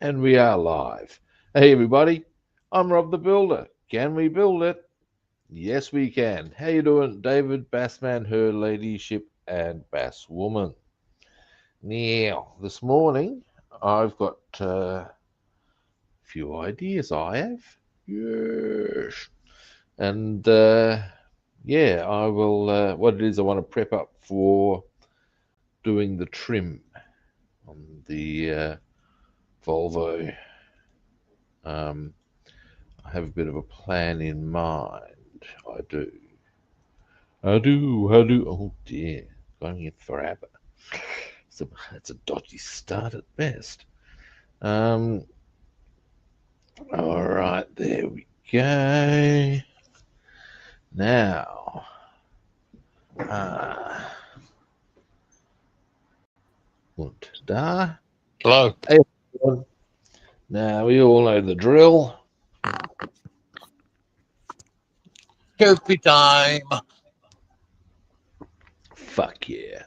And we are live. Hey everybody, I'm Rob the Builder. Can we build it? Yes we can. How you doing, David, Bassman, her ladyship, and Basswoman? Now, this morning I've got a few ideas. I have. Yes. And yeah, I will. What it is, I want to prep up for doing the trim on the Volvo. Um, I have a bit of a plan in mind. I do. I do. I do. Oh dear. Going in forever. It's a dodgy start at best. Um. All right. There we go. Now. Und da. Hello. Hey, everyone. Now we all know the drill. Coffee time. Fuck yeah.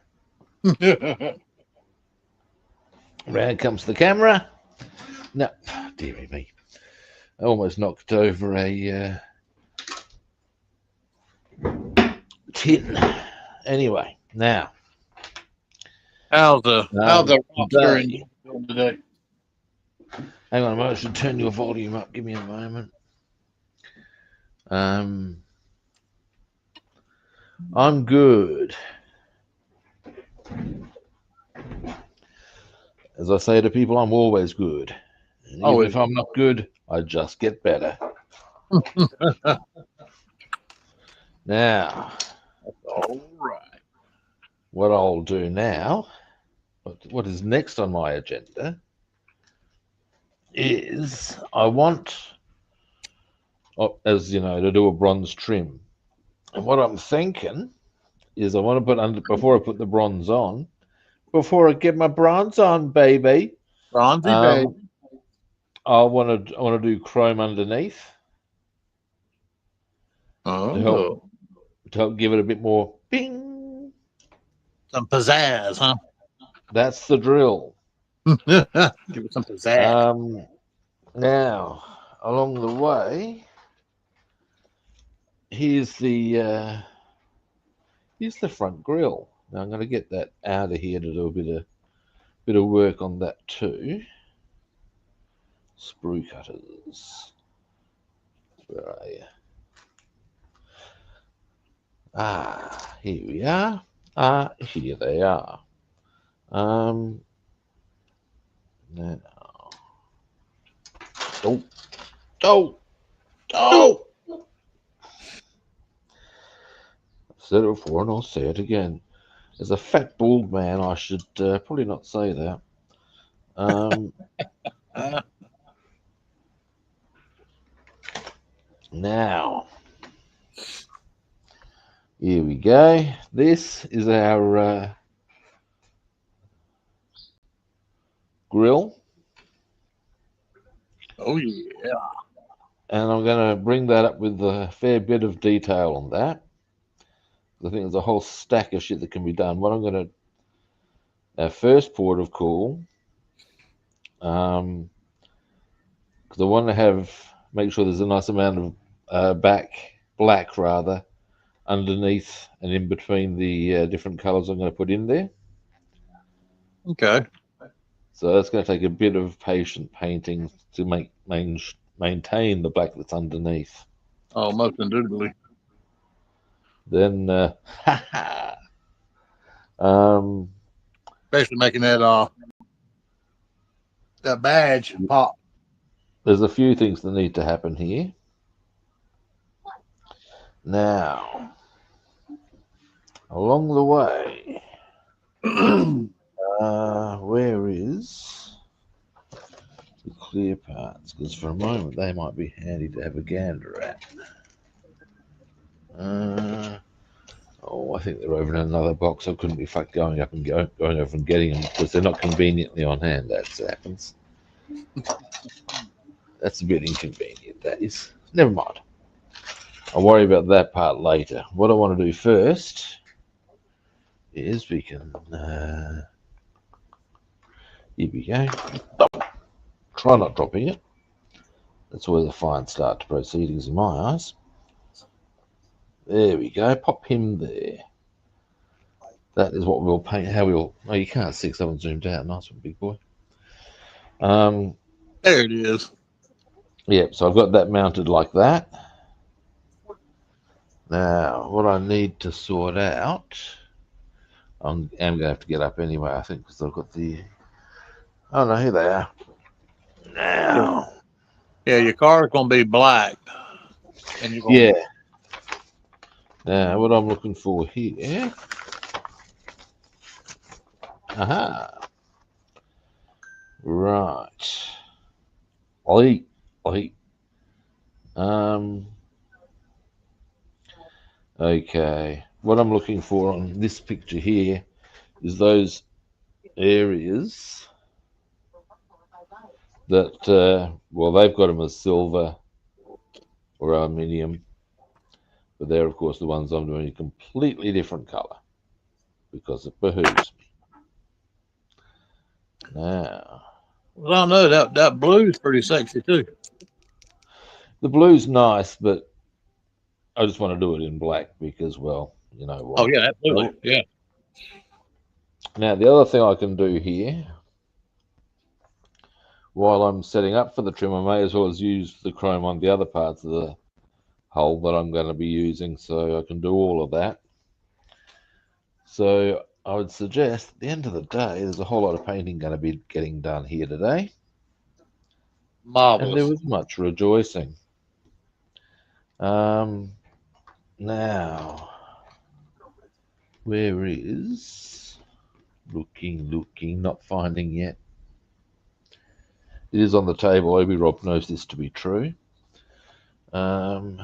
Round comes the camera. No, dearie me. I almost knocked over a tin. Anyway, now. How's the roster today, doing today? hang on a moment, I should turn your volume up. Give me a moment. I'm good. As I say to people, I'm always good. And even if I'm not good, I just get better. Now, all right. What I'll do now, what is next on my agenda, is I want, as you know, to do a bronze trim. And what I'm thinking is I want to put under, before I put the bronze on, before I get my bronze on, baby. Bronzy baby. I want to do chrome underneath to help give it a bit more bing. Some pizzazz, huh? That's the drill. Give it some pizzazz. Now, along the way, here's the front grille. Now I'm going to get that out of here to do a bit of work on that too. Sprue cutters. Where are you? Here we are. Here they are. Now. Oh! I've said it before and I'll say it again. As a fat bald man, I should probably not say that. Now, here we go. This is our grill. Oh, yeah. And I'm going to bring that up with a fair bit of detail on that. I think there's a whole stack of shit that can be done. What I'm going to, our first port of call, because I want to make sure there's a nice amount of black rather, underneath and in between the different colors I'm going to put in there. Okay. So that's going to take a bit of patient painting to maintain the black that's underneath. Oh, most indubitably. Then, especially making that badge pop. There's a few things that need to happen here. Now, along the way, where is the clear parts? Because for a moment they might be handy to have a gander at. I think they're over in another box. I couldn't be fucked going over and getting them because they're not conveniently on hand. That happens. That's a bit inconvenient, that is. Never mind. I'll worry about that part later. What I want to do first is we can... here we go. try not dropping it. That's always a fine start to proceedings in my eyes. There we go. Pop him there. That is what we'll paint. How we'll. Oh, you can't see because I haven't zoomed out. Nice one, big boy. There it is. Yeah, so I've got that mounted like that. Now, what I need to sort out, I'm going to have to get up anyway, I think, because I've got the. Oh no, here they are. Now, Yeah, your car's gonna be black, and you're gonna. yeah. Now, what I'm looking for here. Aha. Right. Oi. Oi. Okay. What I'm looking for on this picture here is those areas that, well, they've got them as silver or aluminium, but they're, of course, the ones I'm doing a completely different color because it behooves me. Now, Well, I know that blue's pretty sexy too. the blue's nice, but I just want to do it in black because, well, you know Oh why. yeah, absolutely. So, Yeah. now, the other thing I can do here, while I'm setting up for the trim, I may as well as use the chrome on the other parts of the hull that I'm going to be using, so I can do all of that. So I would suggest at the end of the day, there's a whole lot of painting going to be getting done here today, and there Marvelous. was much rejoicing. Now, where is looking, not finding yet. It is on the table. Obi Rob knows this to be true. Oh,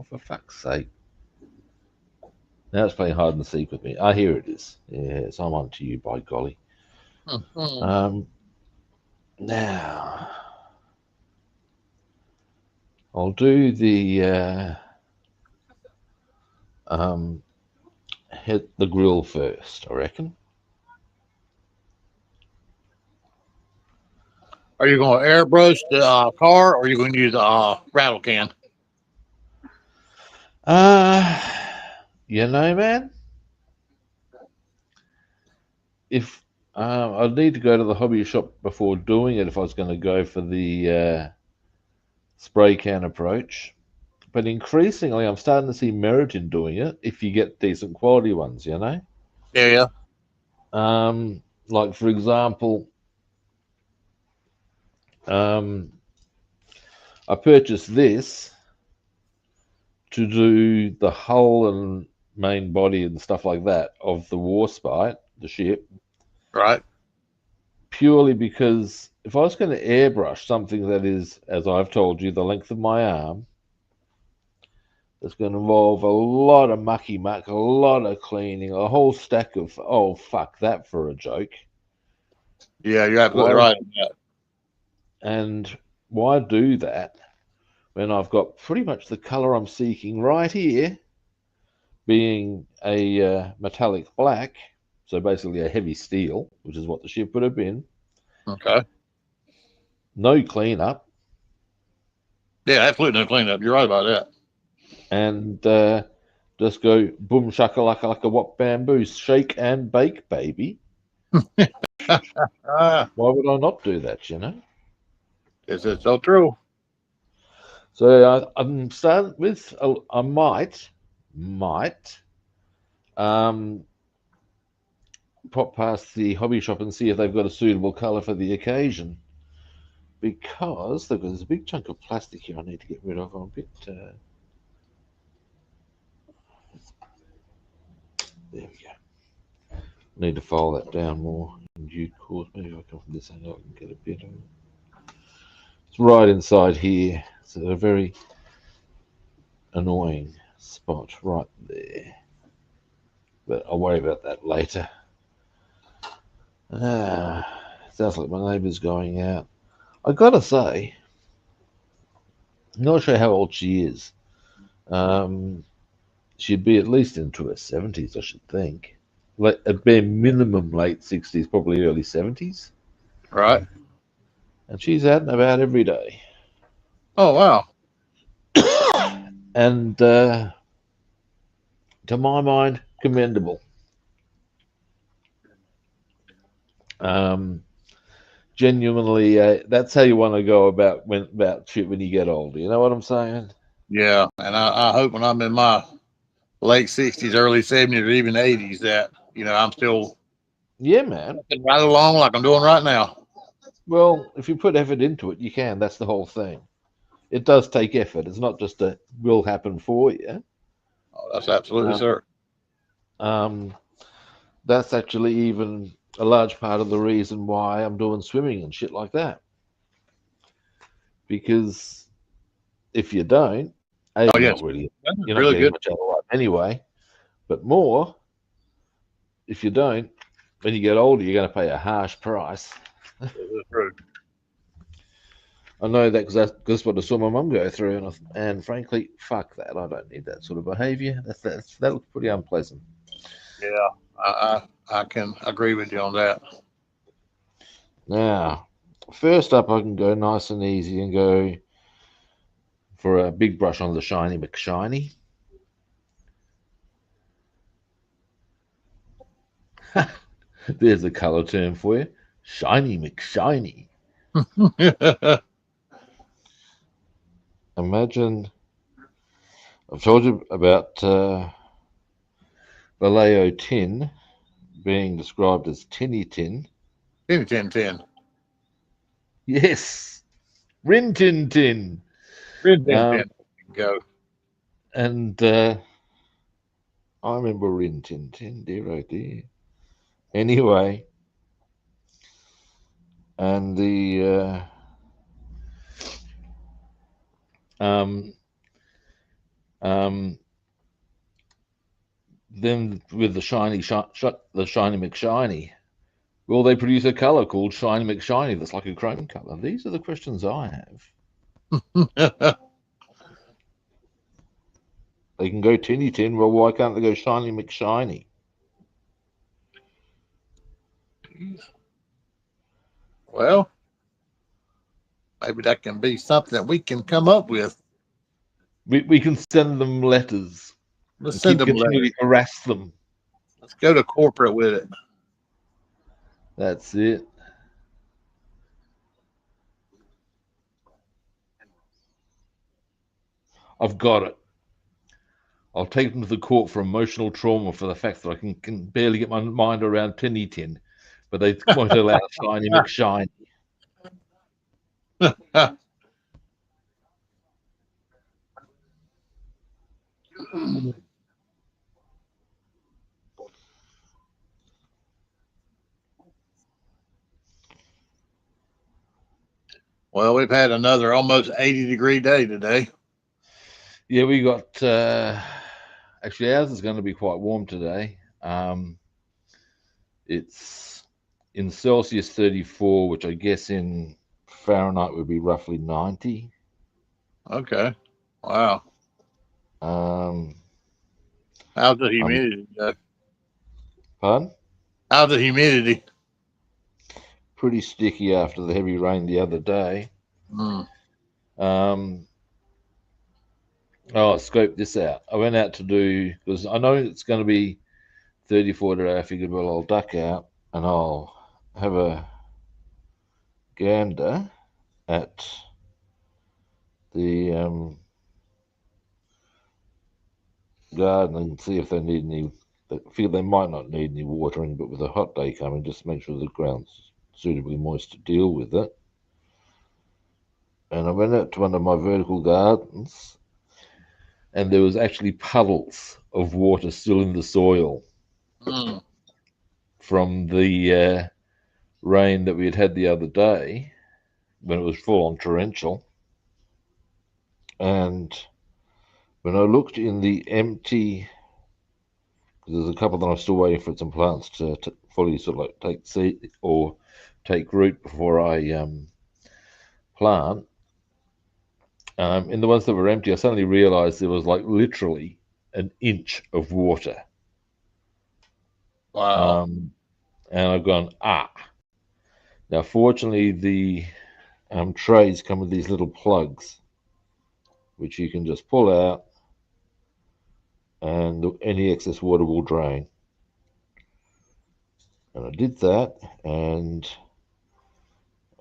for fuck's sake. Now it's playing hide and seek with me. Ah, here it is. Yes, I'm on to you, by golly. Mm-hmm. Now, I'll do the hit the grill first, I reckon. Are you going to airbrush the car, or are you going to use a rattle can? Uh, man, if I'd need to go to the hobby shop before doing it if I was going to go for the spray can approach. But increasingly, I'm starting to see merit in doing it if you get decent quality ones, Yeah, yeah. Like, for example, um, I purchased this to do the hull and main body and stuff like that of the Warspite, the ship, Right. purely because if I was going to airbrush something that is, as I've told you, the length of my arm, it's going to involve a lot of mucky muck, a lot of cleaning, a whole stack of, oh, fuck that for a joke. Yeah, you're absolutely Why, right on that. and why do that when I've got pretty much the color I'm seeking right here, being a metallic black, so basically a heavy steel, which is what the ship would have been. Okay. No cleanup, Yeah, absolutely no cleanup. You're right about that. and just go boom shakalaka like a what bamboo, shake and bake, baby. Ah, Why would I not do that? it's so true. So I'm starting with I might um, pop past the hobby shop and see if they've got a suitable color for the occasion. Because there's a big chunk of plastic here I need to get rid of. I'm a bit. There we go. Need to file that down more in due course. Maybe if I come from this angle, I can get a bit of it. It's right inside here. It's a very annoying spot right there. But I'll worry about that later. Sounds like my neighbour's going out. I gotta say, I'm not sure how old she is. Um, she'd be at least into her 70s, I should think. Like, at bare minimum, late 60s, probably early 70s. Right. and she's out and about every day. Oh wow. And to my mind, commendable. Um, Genuinely, that's how you want to go about shit when you get older. You know what I'm saying? Yeah, and I hope when I'm in my late 60s, early 70s, or even 80s that I'm still Yeah, man. walking right along like I'm doing right now. Well, if you put effort into it, you can. That's the whole thing. It does take effort. It's not just a will happen for you. Oh, that's absolutely Um, sir. um, that's actually even a large part of the reason why I'm doing swimming and shit like that. Because if you don't, A, Oh you're not yes, really, that's you're not really getting good. much out of life anyway. But more, if you don't, when you get older, you're going to pay a harsh price. That's true. I know that because that's what I saw my mum go through, and frankly, fuck that. I don't need that sort of behaviour. That looks pretty unpleasant. Yeah, I can agree with you on that. Now, first up, I can go nice and easy and go for a big brush on the shiny McShiny. There's a colour term for you, shiny McShiny. Imagine I've told you about Vallejo tin being described as tinny tin. 10, 10, 10. Yes, Rin Tin Tin. 10, 10, Um, 10. Go. and I remember Rin Tin Tin, dear oh dear. Anyway, and um, um, then with the the shiny McShiny, will they produce a color called shiny McShiny that's like a chrome color? These are the questions I have. They can go tinny tin. Well, why can't they go shiny McShiny? Well, maybe that can be something that we can come up with. We can send them letters Let's and send keep them letters. continually harass them. Let's go to corporate with it. That's it. I've got it. I'll take them to the court for emotional trauma for the fact that I can barely get my mind around tinny tin, but they won't allow shiny McShiny. Well, we've had another almost 80-degree day today. Yeah, we got. Actually, ours is going to be quite warm today. It's in Celsius 34, which I guess in Fahrenheit would be roughly 90. Okay. Wow. Um, How's the I'm humidity? pardon? How's the humidity? Pretty sticky after the heavy rain the other day. Mm. Um, oh, scope this out. I went out to do because I know it's going to be 34 today. I figured, well, I'll duck out and I'll have a gander at the garden and see if they need any. I feel they might not need any watering, but with a hot day coming, just make sure the ground's suitably moist to deal with it. And I went out to one of my vertical gardens, and there was actually puddles of water still in the soil Mm. from the rain that we had the other day when it was full on torrential. And when I looked in the empty, because there's a couple that I'm still waiting for some plants to fully sort of like take seed or take root before I plant. In the ones that were empty, I suddenly realized there was like literally an inch of water. Wow. Um, and I've gone, ah. Now, fortunately, the trays come with these little plugs, which you can just pull out, and any excess water will drain. And I did that, and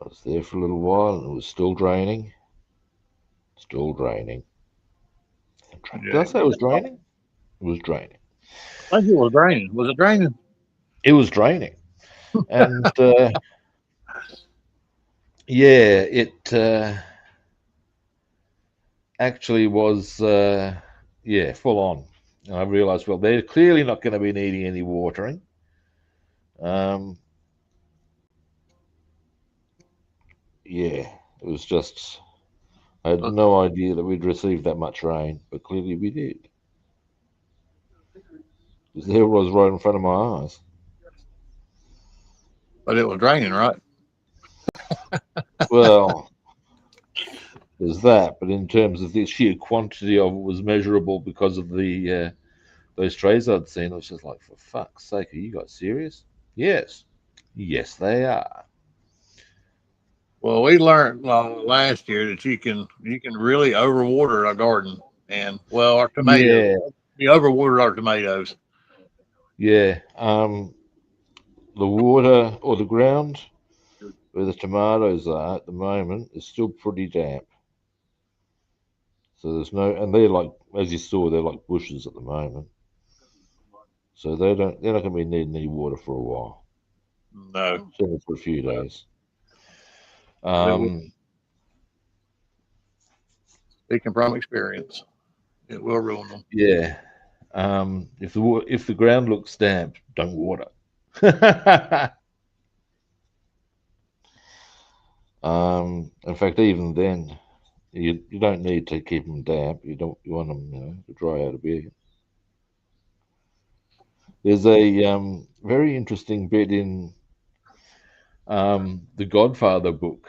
I was there for a little while, and it was still draining, still draining. Did Yeah. I say it was draining? It was draining. I think it was draining. Was it draining? It was draining, and yeah, it actually was yeah, full on. And I realised, well, they're clearly not going to be needing any watering. Um, yeah, it was just I had no idea that we'd received that much rain, but clearly we did. Because there it was right in front of my eyes. But it was draining, right? Well, there's that, but in terms of the sheer quantity of it was measurable because of the those trays I'd seen. I was just like, for fuck's sake, are you guys serious? Yes, yes, they are. Well, we learned last year that you can really overwater a garden, and well, our tomatoes. Yeah, We overwatered our tomatoes. yeah. The water or the ground where the tomatoes are at the moment is still pretty damp. So there's no, and they're like, as you saw, they're like bushes at the moment. So they're not going to be needing any water for a while, No, certainly for a few days. but it will. Um, Speaking from experience, it will ruin them. yeah. If the ground looks damp, don't water. In fact, even then, you don't need to keep them damp. You want them to dry out a bit. There's a very interesting bit in the Godfather book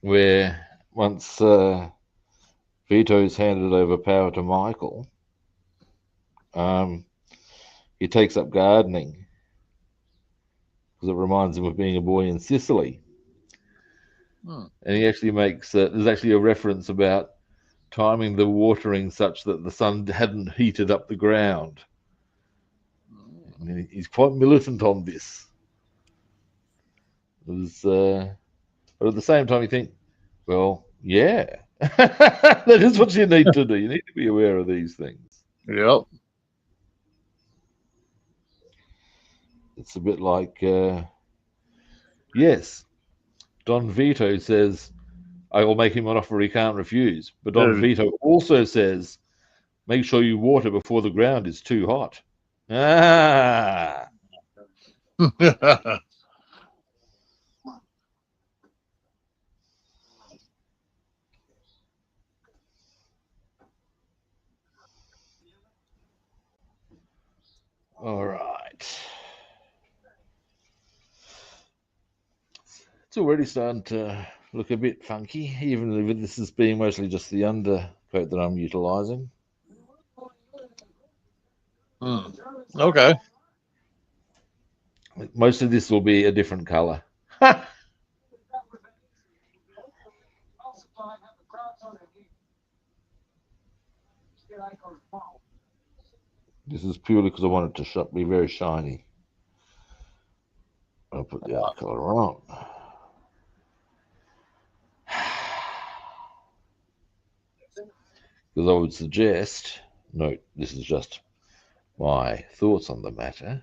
where once Vito's handed over power to Michael, um, he takes up gardening because it reminds him of being a boy in Sicily. Hmm. And he actually makes there's actually a reference about timing the watering such that the sun hadn't heated up the ground. And he's quite militant on this. It was, but at the same time, you think, well, yeah, that is what you need to do. You need to be aware of these things. Yep. It's a bit like, yes, Don Vito says, I will make him an offer he can't refuse. But Don Dude. Vito also says, make sure you water before the ground is too hot. Ah, all right. It's already starting to look a bit funky, even if this is being mostly just the undercoat that I'm utilising. Hmm. Okay. Most of this will be a different colour. This is purely because I want it to be very shiny. I'll put the other colour on. Because I would suggest, note, this is just my thoughts on the matter,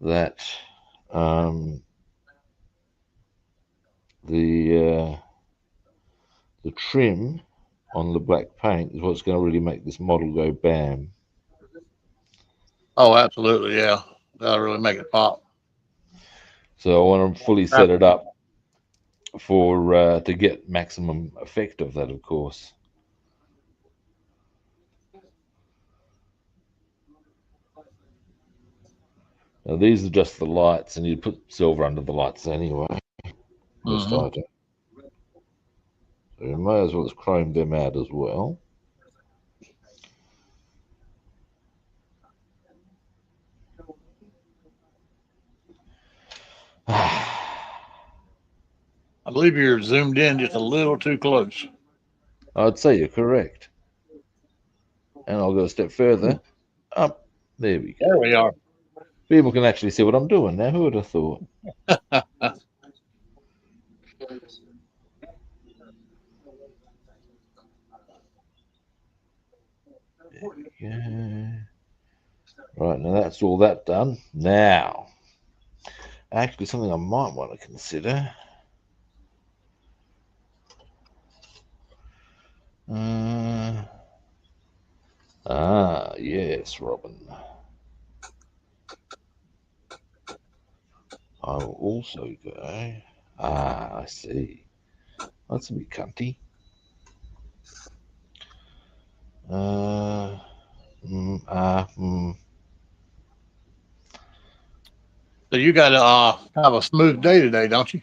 that um, the the trim on the black paint is what's going to really make this model go bam. Oh, absolutely. Yeah. That'll really make it pop. So I want to fully set it up for to get maximum effect of that, of course. Now these are just the lights, and you put silver under the lights anyway. Most Mm-hmm. items. So you may as well just chrome them out as well. believe you're zoomed in just a little too close. I'd say you're correct. And I'll go a step further. Up. There we There go. we are. People can actually see what I'm doing now. Who would have thought? Yeah. Right, now that's all that done. Now, actually, something I might want to consider. Uh, yes, Robin. I will also go. I see. That's a bit cunty. Uh, mm. So you got to have a smooth day today, don't you?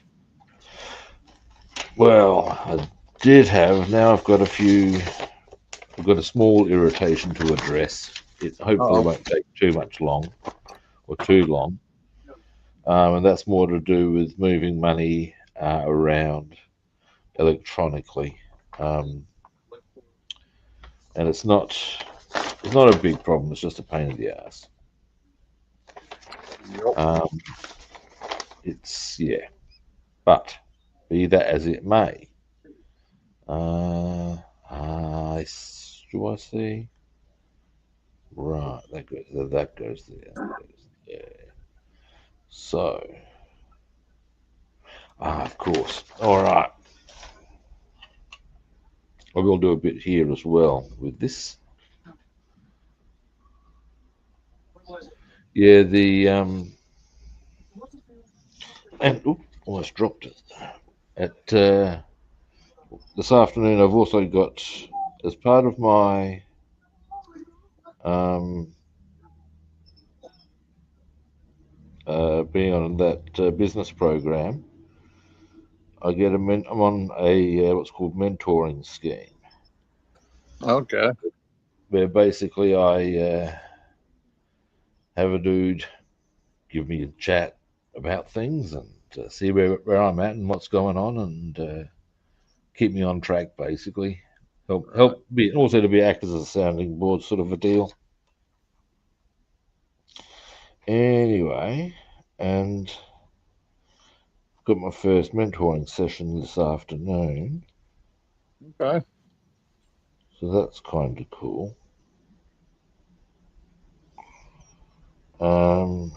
Well, I did have. Now I've got a few. I've got a small irritation to address. It hopefully Oh, won't take too much long or too long. And that's more to do with moving money around electronically. Um, and it's not a big problem. It's just a pain in the ass. yep. Um, it's yeah, but be that as it may, do I see? Right, that goes there. That goes there. That goes there. So, of course. All right, I will do a bit here as well with this. Yeah, the and almost dropped it. At this afternoon, I've also got as part of my um, being on that business program. I'm on a what's called mentoring scheme, Okay. where basically I have a dude give me a chat about things and see where I'm at and what's going on and keep me on track, basically. Right. Help be also to be act as a sounding board, sort of a deal. Anyway, and got my first mentoring session this afternoon, Okay. so that's kind of cool. Um,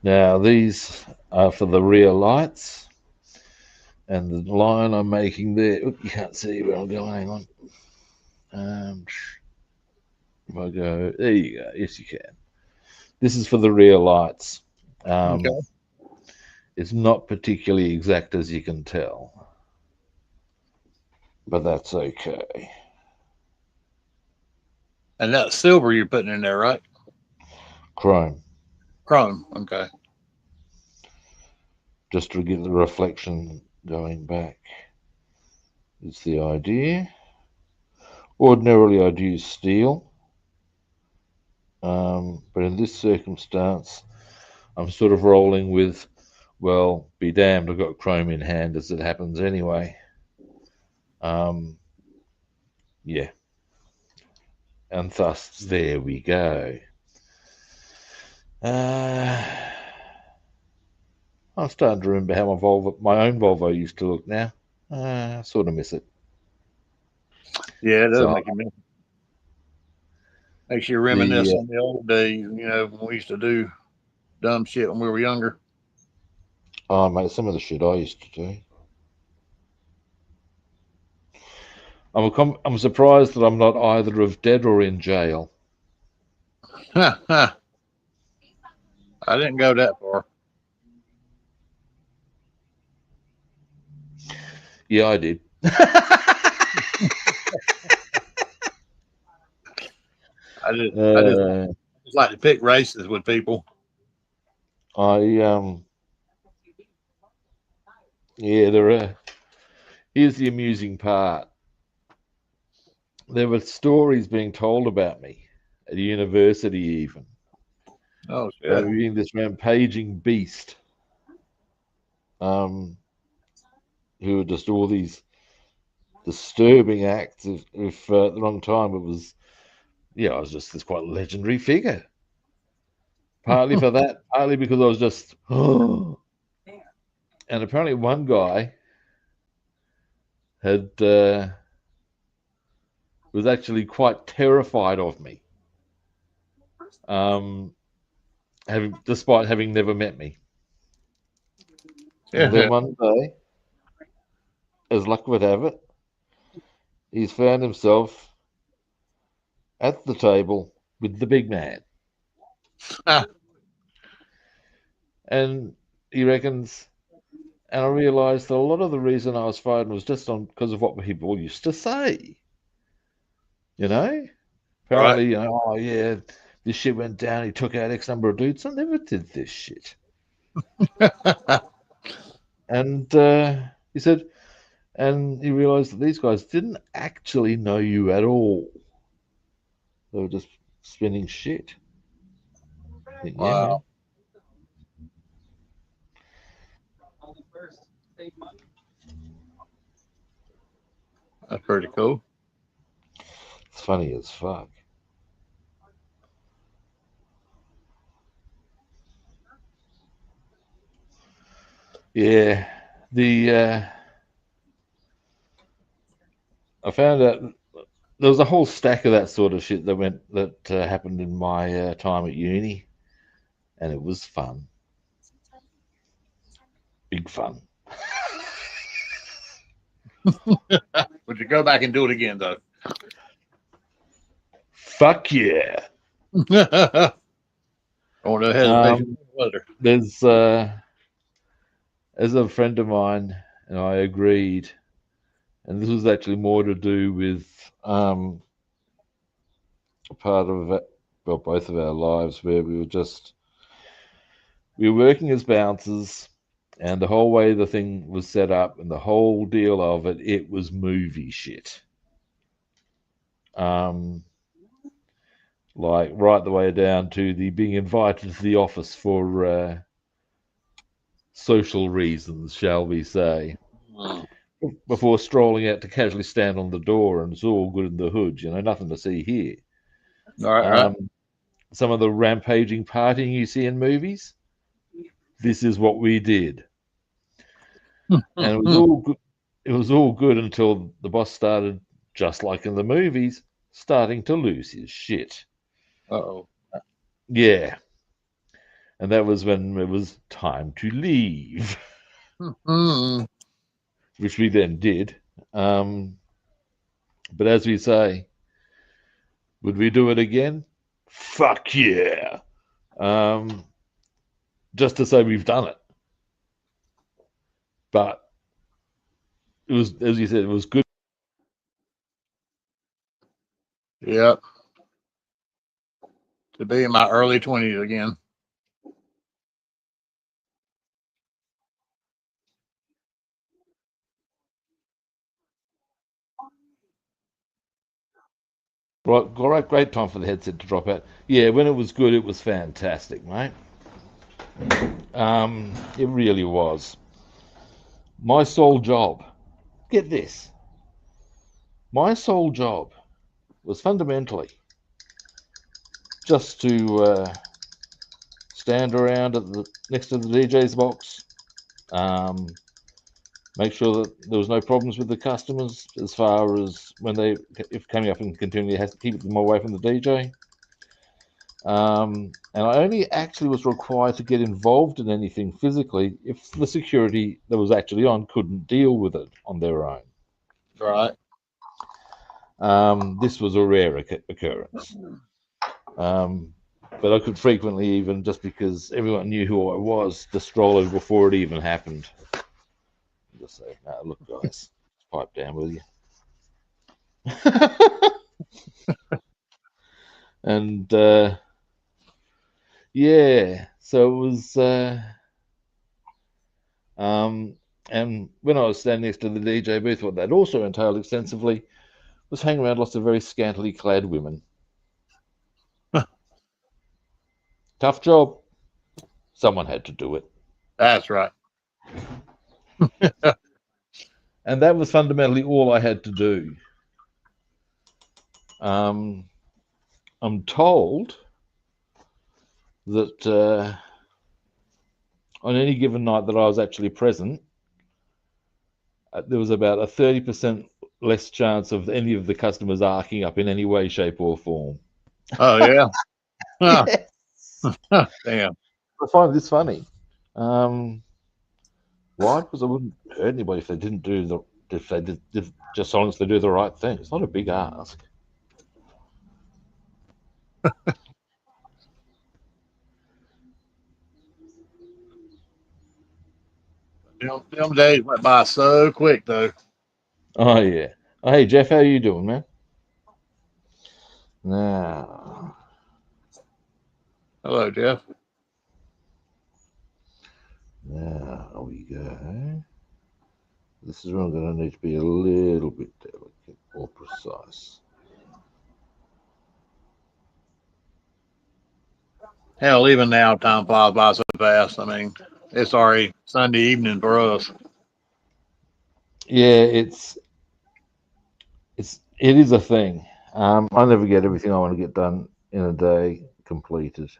Now these are for the rear lights, and the line I'm making there. Oop, you can't see where I'm going. Hang on. If I go, there you go. Yes, you can. This is for the rear lights. Um, Okay. it's not particularly exact, as you can tell, but that's okay. And that silver you're putting in there, right? Chrome, Chrome. Okay. just to get the reflection going back, is the idea. Ordinarily, I'd use steel, but in this circumstance, I'm sort of rolling with, well, be damned, I've got Chrome in hand as it happens anyway. Um, yeah, and thus there we go. Uh, I'm starting to remember how my own Volvo used to look now. I sort of miss it. Yeah, it does So make you makes you reminisce the on the old days. When we used to do dumb shit when we were younger. mate, some of the shit I used to do. I'm surprised that I'm not either of dead or in jail. I didn't go that far. Yeah, I did. I uh, just like to pick races with people. I yeah, there are. Here's the amusing part. There were stories being told about me at university, even Oh about shit. me being this rampaging beast. who were just all these disturbing acts. If at the wrong time, it was, I was just this quite legendary figure. Partly for that, partly because I was just, and apparently one guy had was actually quite terrified of me, despite having never met me. And then Yeah. one day, as luck would have it, he's found himself at the table with the big man. And he reckons, and I realised that a lot of the reason I was fired was just on because of what people used to say. You know, Right. apparently, oh yeah, this shit went down. He took out X number of dudes. I never did this shit. And he said, and he realised that these guys didn't actually know you at all. They were just spinning shit. I think, yeah, man. Wow. That's pretty cool. It's funny as fuck. Yeah, the I found out there was a whole stack of that sort of shit that happened in my time at uni, and it was fun, big fun. Would you go back and do it again, though? Fuck yeah! I want no hesitation whether. There's as a friend of mine and I agreed, and this was actually more to do with a part of it, well, both of our lives, where we were working as bouncers, and the whole way the thing was set up and the whole deal of it, it was movie shit. Um, like right the way down to the being invited to the office for social reasons, shall we say, before strolling out to casually stand on the door, and it's all good in the hood, nothing to see here. All right, right. Some of the rampaging partying you see in movies, this is what we did. And it was all good. It was all good until the boss started, just like in the movies, starting to lose his shit. Uh-oh. Yeah. And that was when it was time to leave, which we then did. But as we say, would we do it again? Fuck yeah. Um, just to say we've done it. But it was, as you said, it was good. Yep. To be in my early 20s again. Right, great time for the headset to drop out. Yeah, when it was good, it was fantastic, mate. It really was. My sole job, get this, my sole job was fundamentally just to stand around next to the DJ's box, um, make sure that there was no problems with the customers as far as if coming up and continually has to keep them away from the DJ. And I only actually was required to get involved in anything physically if the security that was actually on couldn't deal with it on their own. Right. This was a rare occurrence. But I could frequently, even just because everyone knew who I was, just stroll over before it even happened. Just say, nah, look, guys, pipe down, will you? And yeah, so it was. And when I was standing next to the DJ booth, what that also entailed extensively was hanging around lots of very scantily clad women. Tough job. Someone had to do it. That's right. And that was fundamentally all I had to do. I'm told that on any given night that I was actually present, there was about a 30% less chance of any of the customers arcing up in any way, shape, or form. Oh yeah. Huh. Yes. Damn. I find this funny. Why? Because I wouldn't hurt anybody if they didn't do the if they did if just honestly do the right thing. It's not a big ask. Them days went by so quick though. Oh yeah. Oh, hey Jeff, how you doing, man? Now, Hello, Jeff. now we go. This is where I'm going to need to be a little bit delicate, more precise. Hell, even now, time flies by so fast. I mean, it's already Sunday evening for us. Yeah, it is a thing. I never get everything I want to get done in a day completed.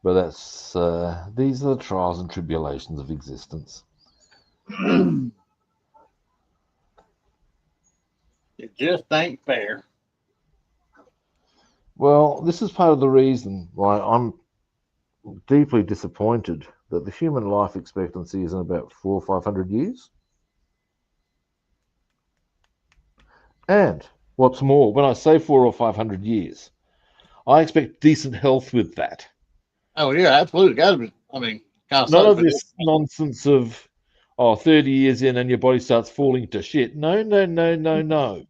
But that's these are the trials and tribulations of existence. It just ain't fair. Well, this is part of the reason why I'm deeply disappointed that the human life expectancy is in about 400 or 500 years. And what's more, when I say 400 or 500 years, I expect decent health with that. Oh yeah, absolutely. Got to be. I mean, kind of None sucks, of but this nonsense of 30 years in and your body starts falling to shit. No, no, no, no, no.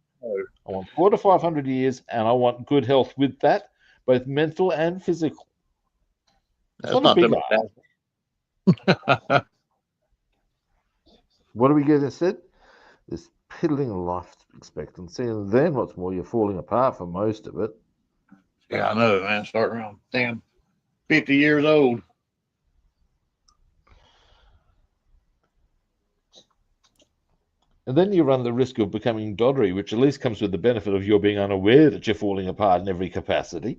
I want 400 to 500 years and I want good health with that, both mental and physical. It's that's not a not big too ask. bad. What do we get instead? This piddling life expectancy, and then what's more, you're falling apart for most of it. Yeah, I know, man. Start around damn 50 years old. And then you run the risk of becoming doddery, which at least comes with the benefit of your being unaware that you're falling apart in every capacity.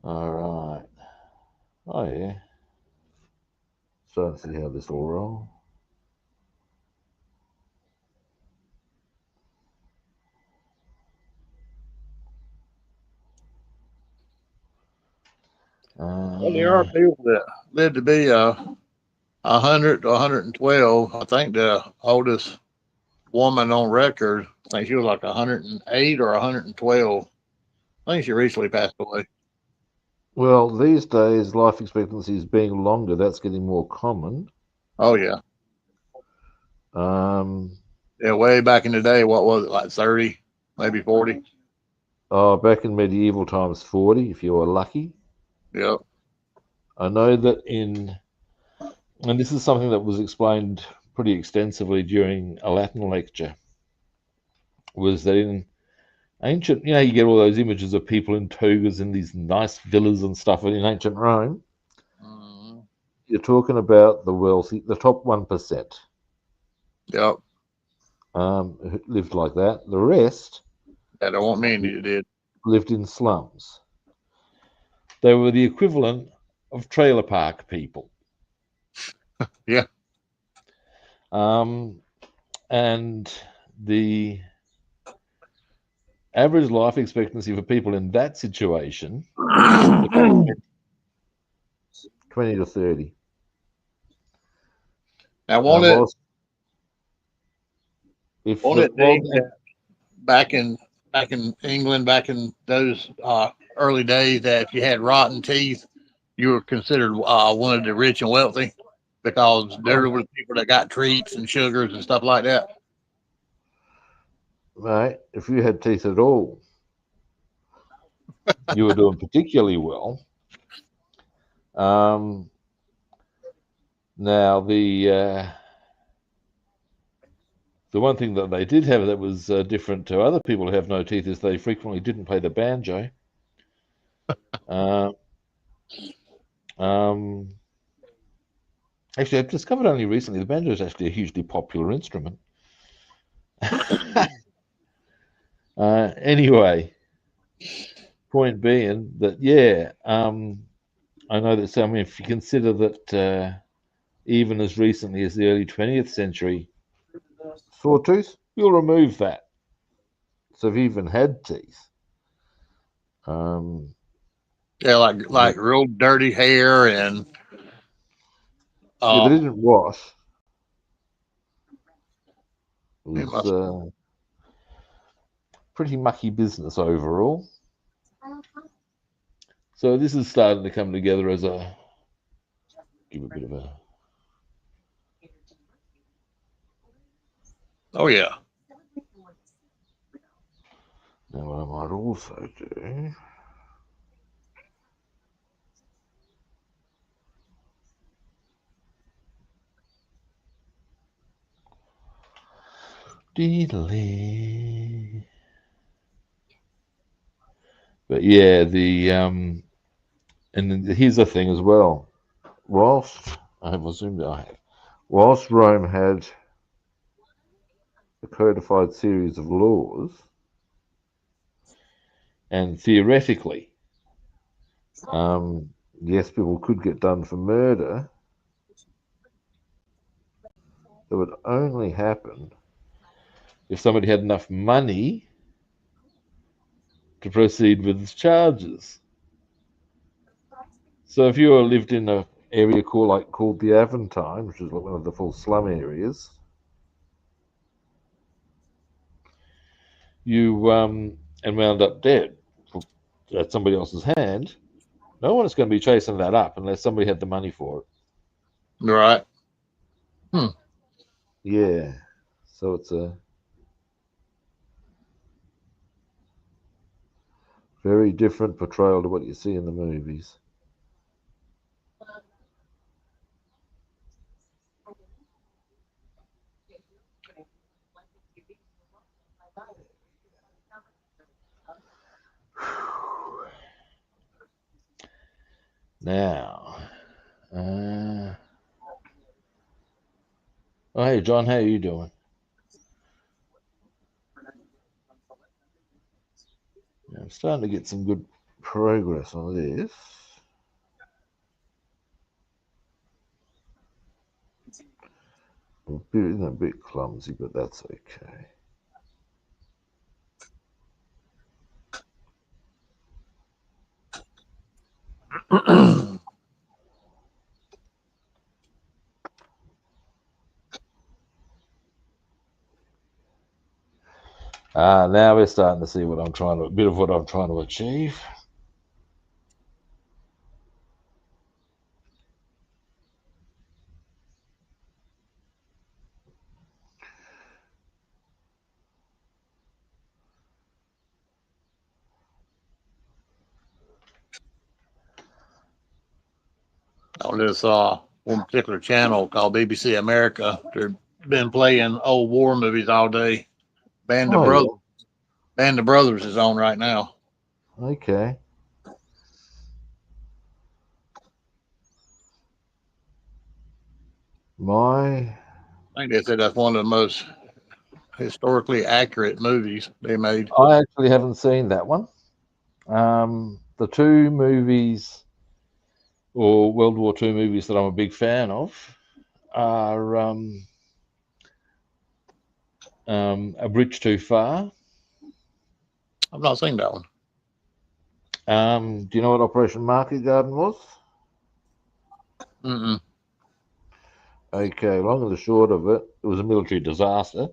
All right. Oh, yeah. So let's see how this will roll. Well, there are people that live to be 100 to 112. I think the oldest woman on record, I think she was like 108 or 112. I think she recently passed away. Well, these days, life expectancy is being longer. That's getting more common. Oh yeah, Um, yeah. Way back in the day, what was it, like 30, maybe 40? back in medieval times, 40, if you were lucky. Yep. I know that and this is something that was explained pretty extensively during a Latin lecture, was that in ancient, you get all those images of people in togas in these nice villas and stuff in ancient Rome. Mm-hmm. You're talking about the wealthy, the top 1%, Yep. who lived like that. The rest That don't want me and you did. lived in slums. They were the equivalent of trailer park people. Yeah. Um, and the average life expectancy for people in that situation is about 20 to 30. Now, Whilst if won't the it well, be that back in England, back in those early days, that if you had rotten teeth, you were considered one of the rich and wealthy because there were people that got treats and sugars and stuff like that. mate, if you had teeth at all, you were doing particularly well. Now the one thing that they did have that was different to other people who have no teeth is they frequently didn't play the banjo. Uh, um, Actually, I've discovered only recently the banjo is actually a hugely popular instrument. Anyway, point being that, yeah, I know that some, if you consider that even as recently as the early 20th century, sawtooth, you'll remove that. So if you even had teeth, um, Yeah, like real dirty hair and yeah, they um, didn't wash. It it was must. pretty mucky business overall. So this is starting to come together as a give a bit of a. Oh yeah. Now what I might also do. But yeah, and here's the thing as well. Whilst I have assumed I have, whilst Rome had a codified series of laws, and theoretically, yes, people could get done for murder. That would only happen if somebody had enough money to proceed with charges. So if you lived in an area called the Aventine, which is one of the full slum areas, you and wound up dead at somebody else's hand, no one is going to be chasing that up unless somebody had the money for it. Right. Hmm. Yeah. So it's a very different portrayal to what you see in the movies. Now, uh, oh hey John, how are you doing? Yeah, I'm starting to get some good progress on this. A bit clumsy, but that's okay. Now we're starting to see a bit of what I'm trying to achieve. On this one particular channel called BBC America, they've been playing old war movies all day. Band of Oh Brothers. yeah, Band of Brothers is on right now. okay. My, I think they said that's one of the most historically accurate movies they made. I actually haven't seen that one. The two movies or World War II movies that I'm a big fan of are A Bridge Too Far. I've not seen that one. Do you know what Operation Market Garden was? Mm-mm. Okay, long and the short of it, it was a military disaster.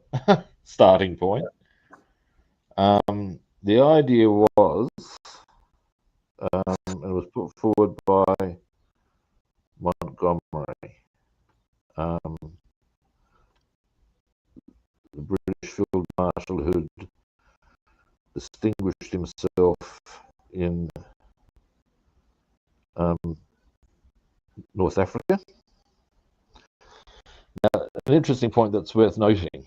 Starting point. The idea was, it was put forward by Montgomery, um, the British Field Marshal who'd distinguished himself in North Africa. Now, an interesting point that's worth noting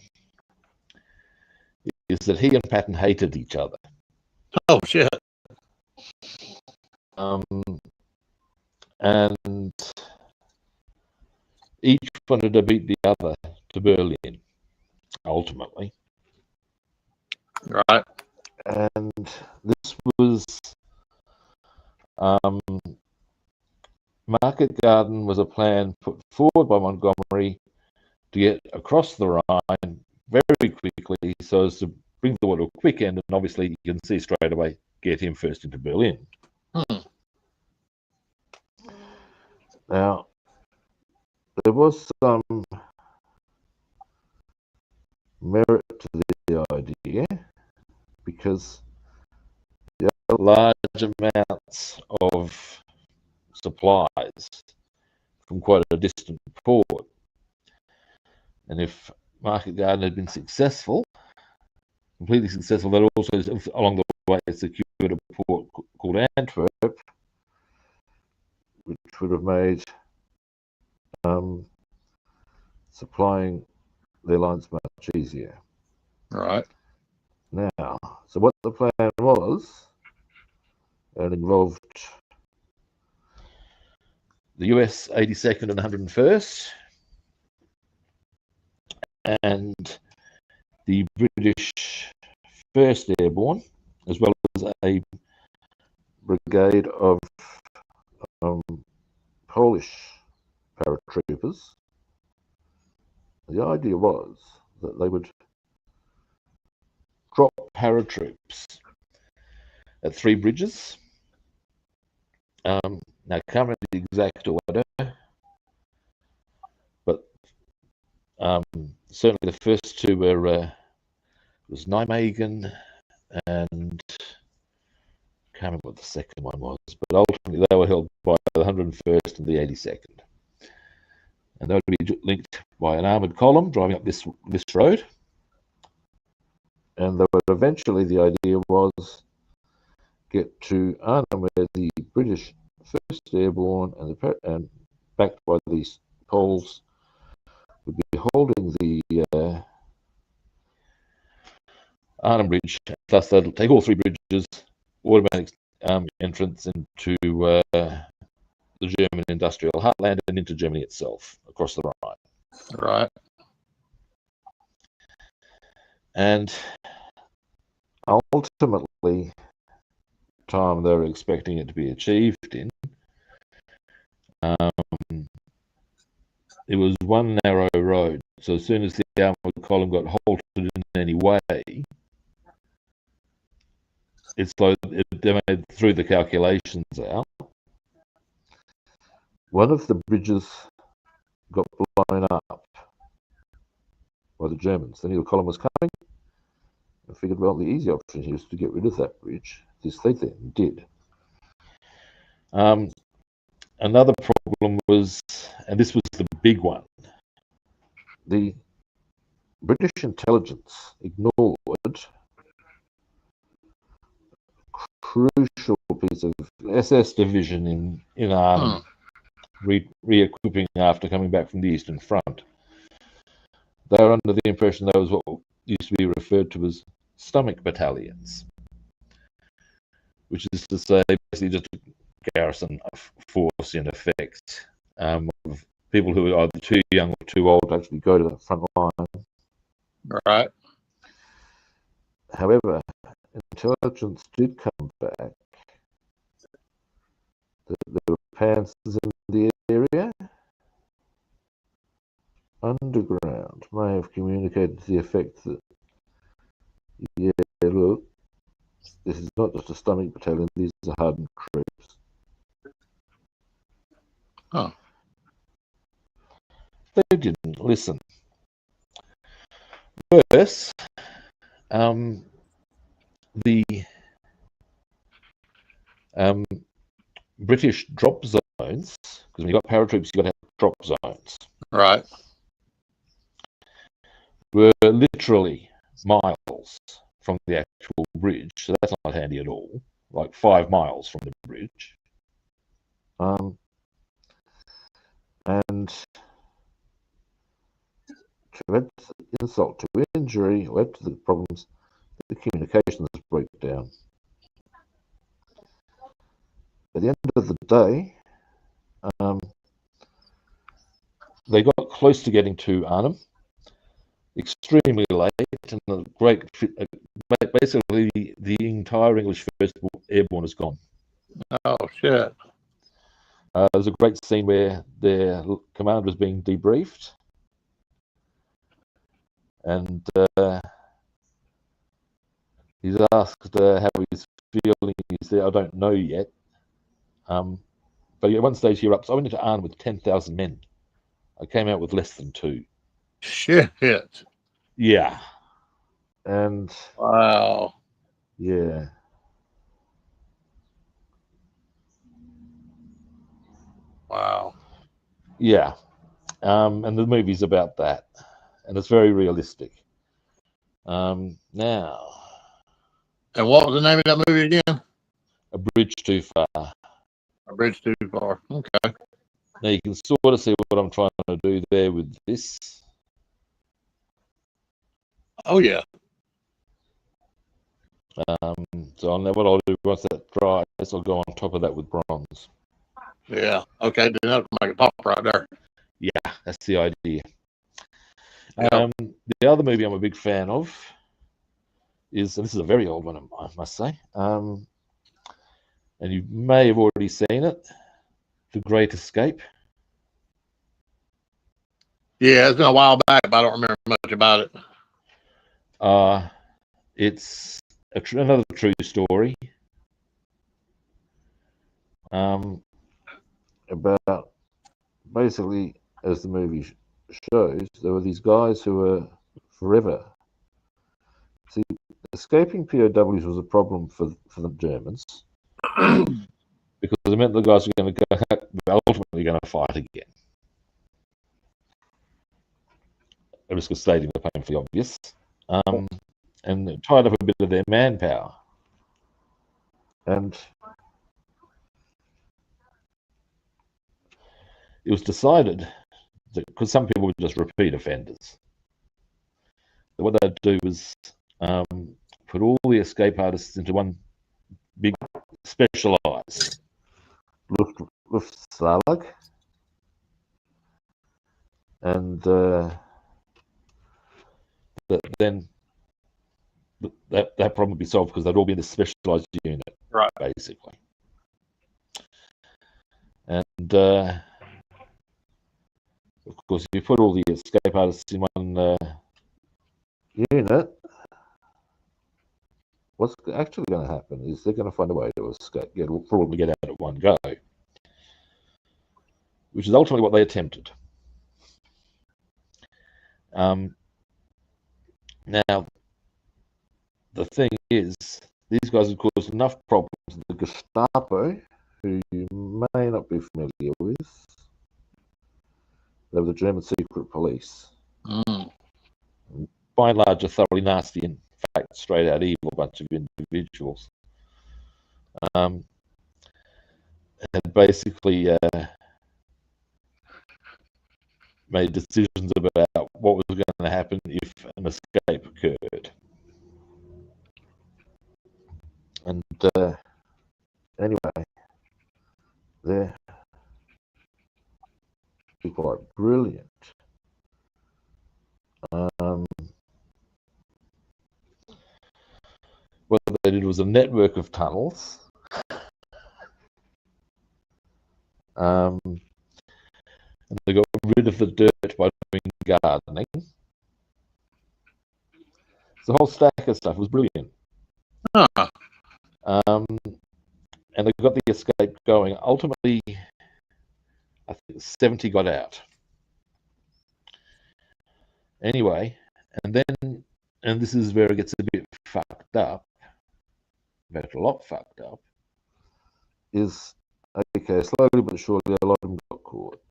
is that he and Patton hated each other. Oh, shit. And each wanted to beat the other to Berlin, ultimately. Right. And this was Market Garden was a plan put forward by Montgomery to get across the Rhine very quickly so as to bring the war to a quick end, and obviously you can see straight away, get him first into Berlin. Now, there was some merit to the idea because there are large amounts of supplies from quite a distant port. And if Market Garden had been successful, completely successful, that also, along the way, secured a port called Antwerp, which would have made supplying their lines much easier. Right. Now, so what the plan was, it involved the US 82nd and 101st, and the British 1st Airborne, as well as a brigade of Polish paratroopers. The idea was that they would drop paratroops at 3 bridges. Now, I can't remember the exact order, but certainly the first 2 were was Nijmegen, and I can't remember what the second one was, but ultimately they were held by the 101st and the 82nd. And they would be linked by an armoured column driving up this road. And they would eventually, the idea was, get to Arnhem, where the British 1st Airborne and backed by these Poles would be holding the Arnhem Bridge. Thus, they'll take all 3 bridges, automatic entrance into the German industrial heartland and into Germany itself, across the Rhine. Right. And ultimately, time they were expecting it to be achieved in, it was one narrow road. So as soon as the armoured column got halted in any way, they threw the calculations out. One of the bridges got blown up by the Germans. They knew the column was coming and figured, well, the easy option here is to get rid of that bridge. This they then did. Another problem was, and this was the big one, the British intelligence ignored a crucial piece of SS division in Arnhem, re-equipping after coming back from the Eastern Front. They were under the impression that was what used to be referred to as stomach battalions, which is to say basically just a garrison force in effect, of people who are either too young or too old to actually go to the front line. Right. However, intelligence did come back that there were panzers in the area. Underground may have communicated to the effect that, yeah, look, this is not just a stomach battalion, these are hardened troops. Oh. They didn't listen. Worse, the British drop zones, because when you've got paratroops, you've got to have drop zones. Right. Were literally miles from the actual bridge, so that's not handy at all. Like 5 miles from the bridge. And to add insult to injury, or add to the problems, the communications break down. At the end of the day, they got close to getting to Arnhem, extremely late, and basically the entire English First Airborne is gone. Oh, shit. There's a great scene where their commander is being debriefed, and he's asked how he's feeling. He said, "I don't know yet." But at one stage he erupts, "I went into Arnhem with 10,000 men. I came out with less than 2." Shit. Yeah. And Wow. yeah. Wow. Yeah. And the movie's about that. And it's very realistic. Now. And what was the name of that movie again? A Bridge Too Far. A Bridge Too Far. Okay. Now you can sort of see what I'm trying to do there with this. Oh, yeah. So what I'll do once that dries, I'll go on top of that with bronze. Yeah. Okay. Then that'll make it pop right there. Yeah, that's the idea. Yep. The other movie I'm a big fan of is, and this is a very old one, I must say, and you may have already seen it, The Great Escape. Yeah, it's been a while back, but I don't remember much about it. It's another true story about, basically, as the movie shows, there were these guys who were forever. See, escaping POWs was a problem for the Germans because it meant the guys were ultimately going to fight again. At risk of stating the painfully obvious, and it tied up a bit of their manpower. And it was decided that, because some people were just repeat offenders, that what they'd do was put all the escape artists into one big specialised Luftstalag, and then that problem would be solved because they'd all be in this specialised unit, Right. Basically. And of course, if you put all the escape artists in one unit, what's actually going to happen is they're going to find a way to escape, probably get out at one go, which is ultimately what they attempted. Now, the thing is, these guys have caused enough problems. The Gestapo, who you may not be familiar with, they were the German secret police. By and large, a thoroughly nasty, in fact, straight out evil bunch of individuals. And basically made decisions about what was going to happen if an escape occurred. And anyway, they're quite brilliant. What they did was a network of tunnels. And they got rid of the dirt by doing gardening. The whole stack of stuff was brilliant. And they got the escape going. Ultimately, I think 70 got out. Anyway, and this is where it gets a bit fucked up, in fact, a lot fucked up, is, okay, slowly but surely a lot of them got caught.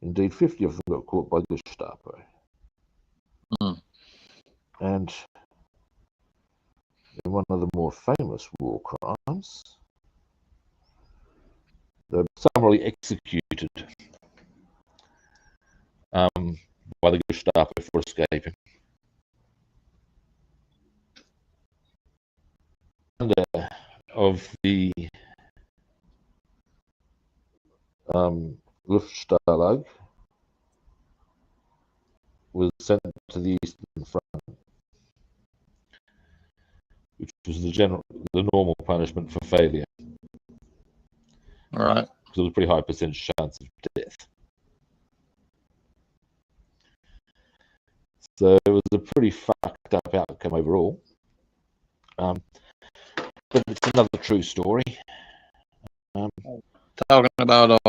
Indeed, 50 of them got caught by Gestapo. Mm. And in one of the more famous war crimes, they were summarily executed by the Gestapo for escaping. Of the Luftstalag was sent to the Eastern Front, which was the normal punishment for failure. All right. Because there was a pretty high percentage chance of death. So it was a pretty fucked up outcome overall. But it's another true story. Talking about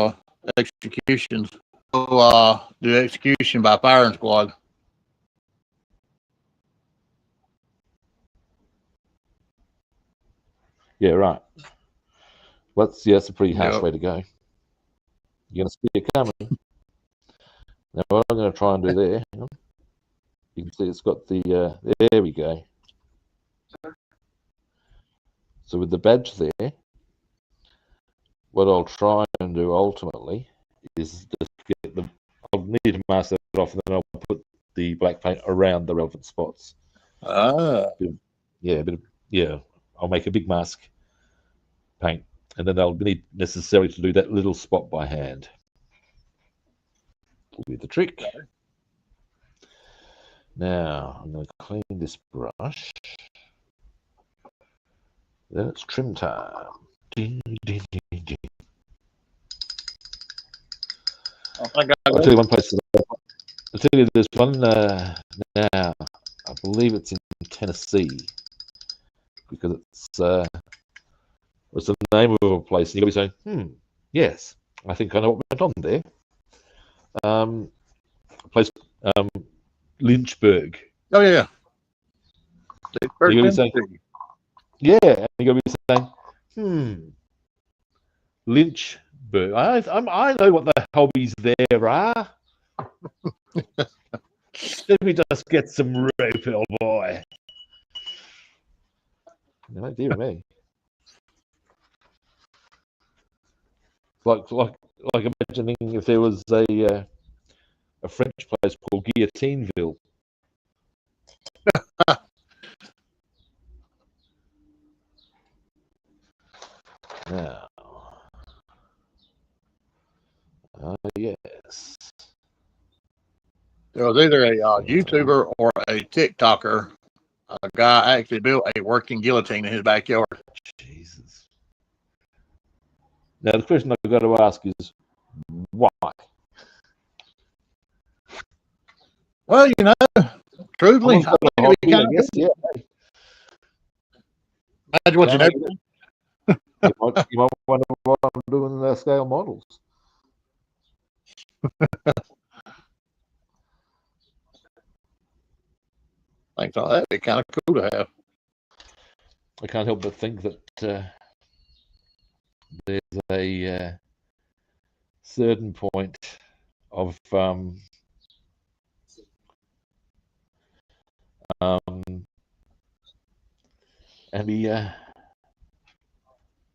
executions. Do execution by firing squad. Yeah, right. Well, that's a pretty harsh Yep. way to go. You're going to see it coming. Now, what I'm going to try and do there, you can see it's got the, there we go. So with the badge there, what I'll try and do ultimately is just get the, I'll need to mask that off and then I'll put the black paint around the relevant spots. Yeah, I'll make a big mask paint and then I'll need necessarily to do that little spot by hand. Will be the trick. Okay. Now I'm going to clean this brush. Then it's trim time. Ding, ding, ding, ding. I'll tell you one place. I'll tell you there's one now. I believe it's in Tennessee because it's the name of a place, and you're going to be saying, yes, I think I know what went on there. A place, Lynchburg. Oh yeah. You're going to be saying, yeah, and you're going to be saying, Lynchburg. I know what the hobbies there are. Let me just get some rope, old boy. No, dear me. Like imagining if there was a French place called Guillotineville. Now, yes. There was either a YouTuber or a TikToker. A guy actually built a working guillotine in his backyard. Jesus. Now the question I've got to ask is why? Well, truthfully, I think it'd be kind of yeah. Imagine what you know. You might wonder why I'm doing scale models. I think so. That'd be kind of cool to have. I can't help but think that there's a certain point of and he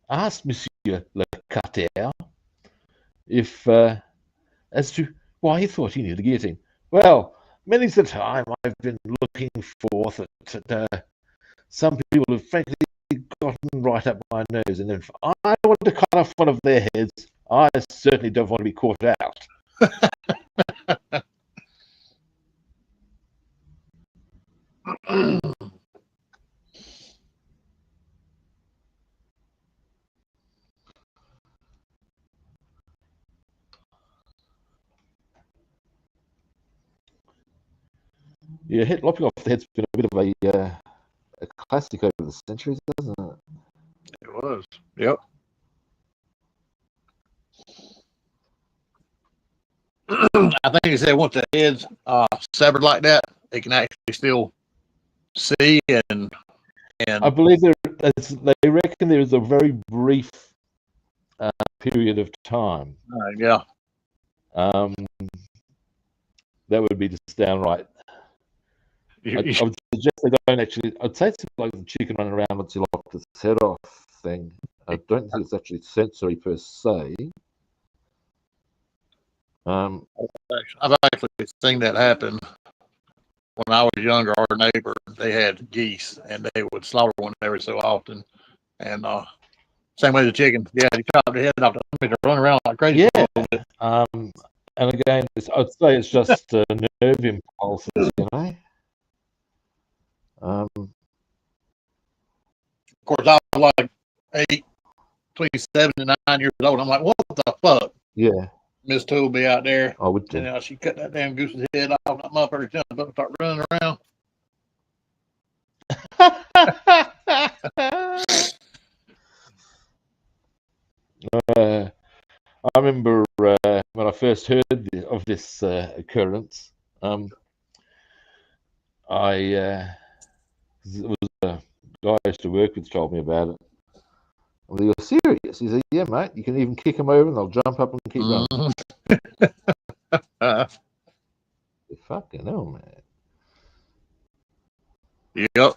asked Monsieur Le Cutter if as to why he thought he needed a guillotine. Well, many's the time I've been looking forth at some people who've frankly gotten right up my nose, and if I want to cut off one of their heads, I certainly don't want to be caught out. Yeah, lopping off the head's been a bit of a classic over the centuries, hasn't it? It was. Yep. I think he said once the head's severed like that, they can actually still see and. I believe they reckon there is a very brief period of time. Yeah. that would be just downright. I would suggest they don't actually. I'd say it's like the chicken running around once you lopped its head off thing. I don't think it's actually sensory per se. I've actually seen that happen. When I was younger, our neighbor, they had geese, and they would slaughter one every so often. And same way the chicken. Yeah, you chop the head off. They run around like crazy. Yeah. And again, I'd say it's just nerve impulses, you know. Of course, I was like between 7 and 9 years old. I'm like, what the fuck? Yeah. Miss Tool be out there. I would too. And she cut that damn goose's head off. That motherfucker jumped up and start running around. I remember when I first heard of this occurrence. It was a guy I used to work with told me about it. Well, you're serious? He said, "Yeah, mate. You can even kick them over, and they'll jump up and keep running." Fucking hell, man. Yep.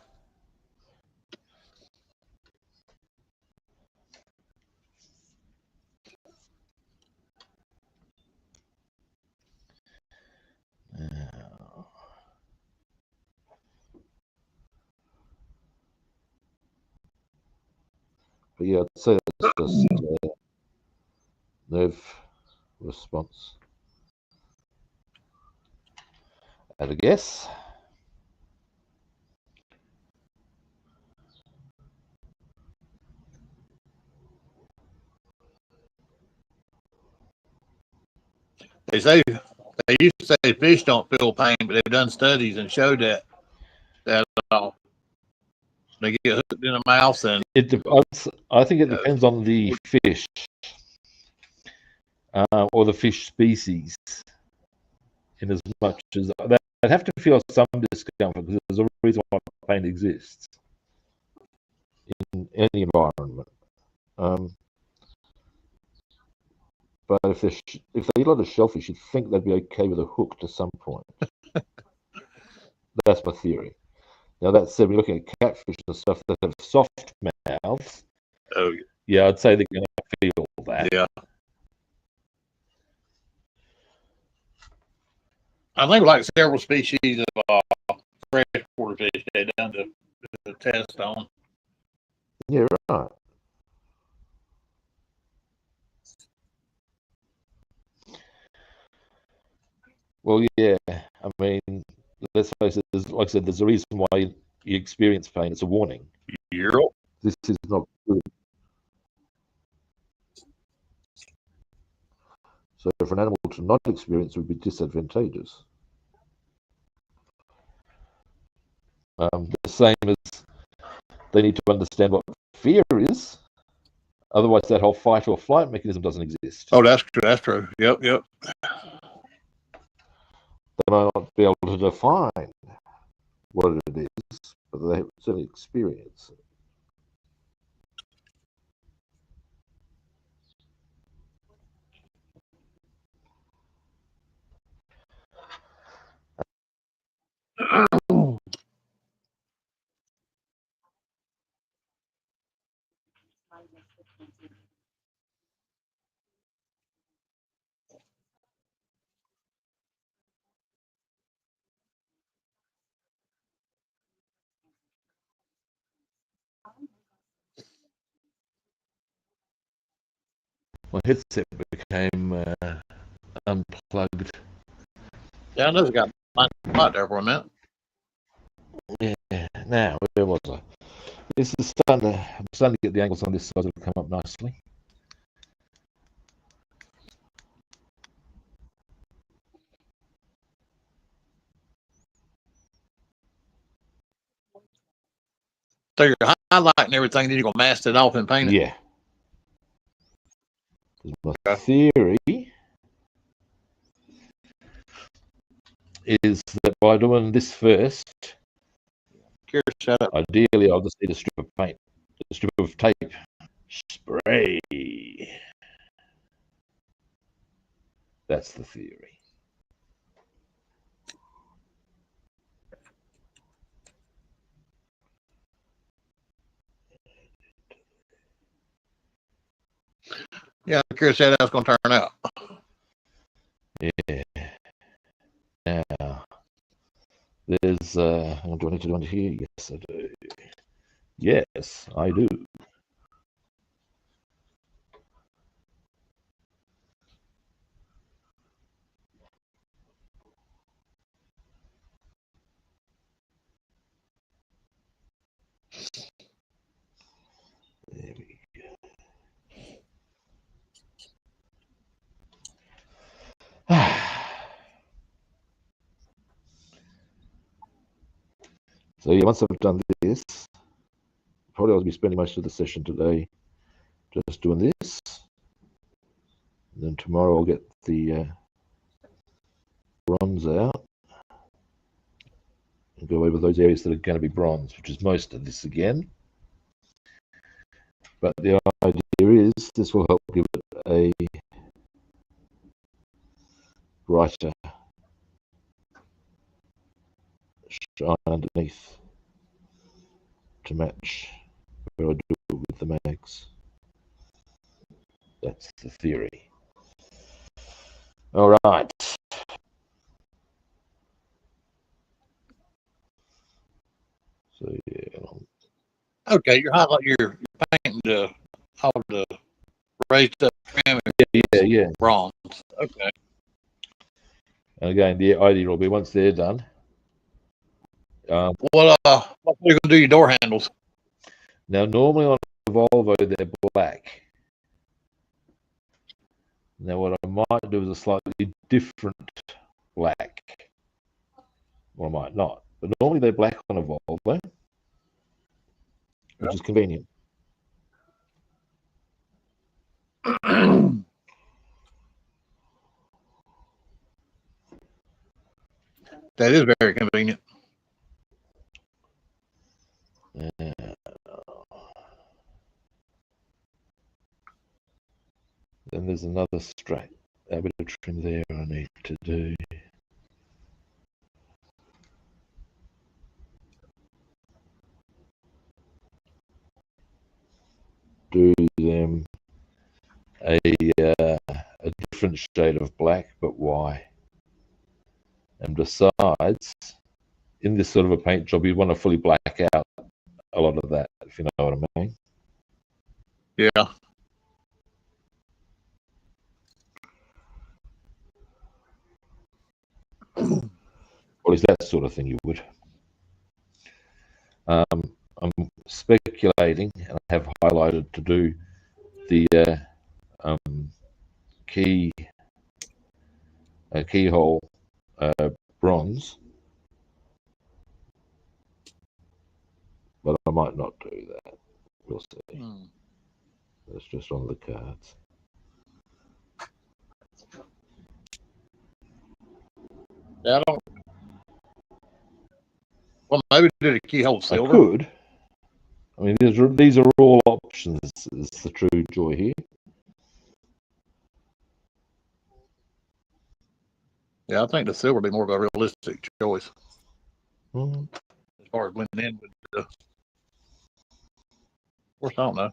But yeah, I'd say it's just nerve response. At a guess. They used to say fish don't feel pain, but they've done studies and showed that they get hooked in the mouth and I think it depends on the fish or the fish species. In as much as they'd have to feel some discomfort because there's a reason why pain exists in any environment. But if they eat a lot of shellfish, you'd think they'd be okay with a hook to some point. That's my theory. Now that said, we're looking at catfish and stuff that have soft mouths. Oh yeah, I'd say they're going to feel that. Yeah. I think like several species of freshwater fish they done the test on. Yeah, right. Well, yeah. I mean, let's face it. Like I said, there's a reason why you experience pain. It's a warning. Yep. This is not good. So for an animal to not experience would be disadvantageous. The same as they need to understand what fear is. Otherwise, that whole fight or flight mechanism doesn't exist. Oh, that's true. That's true. Yep. They might not be able to define what it is, but they certainly experience it. My headset became unplugged. Yeah, I know it's got my spot there for a minute. Yeah. Now, where was I? This is I'm starting to get the angles on this side to come up nicely. So you're highlighting everything, then you're gonna mask it off and paint it. Yeah. My theory is that by doing this first, Shut up. Ideally, I'll just need a strip of paint, a strip of tape, spray. That's the theory. Yeah, I'm curious how that's going to turn out. Yeah. Now, there's, do I need to do it here? Yes, I do. Yes, I do. There we go. So yeah, once I've done this, probably I'll be spending most of the session today just doing this. And then tomorrow I'll get the bronze out and go over those areas that are going to be bronze, which is most of this again. But the idea is this will help give it a brighter shine underneath to match where I do it with the mags. That's the theory. All right. So yeah. Okay, you're painting all the raised up trim Yeah. bronze. Okay. And again, the idea will be once they're done. What are you going to do your door handles? Now, normally on a Volvo, they're black. Now, what I might do is a slightly different black. Well, I might not. But normally they're black on a Volvo, which is convenient. That is very convenient. Then there's another straight, a bit of trim there I need to do. Do them a different shade of black, but why? And besides, in this sort of a paint job, you want to fully black out a lot of that, if you know what I mean. Yeah. Or is that sort of thing you would? I'm speculating, and I have highlighted to do the keyhole bronze, but I might not do that. We'll see. That's just on the cards. Yeah, I don't. Well, maybe do the keyhole silver. I could. I mean, these are all options. Is the true joy here? Yeah, I think the silver would be more of a realistic choice Mm-hmm. as far as blending in with the. Of course, I don't know.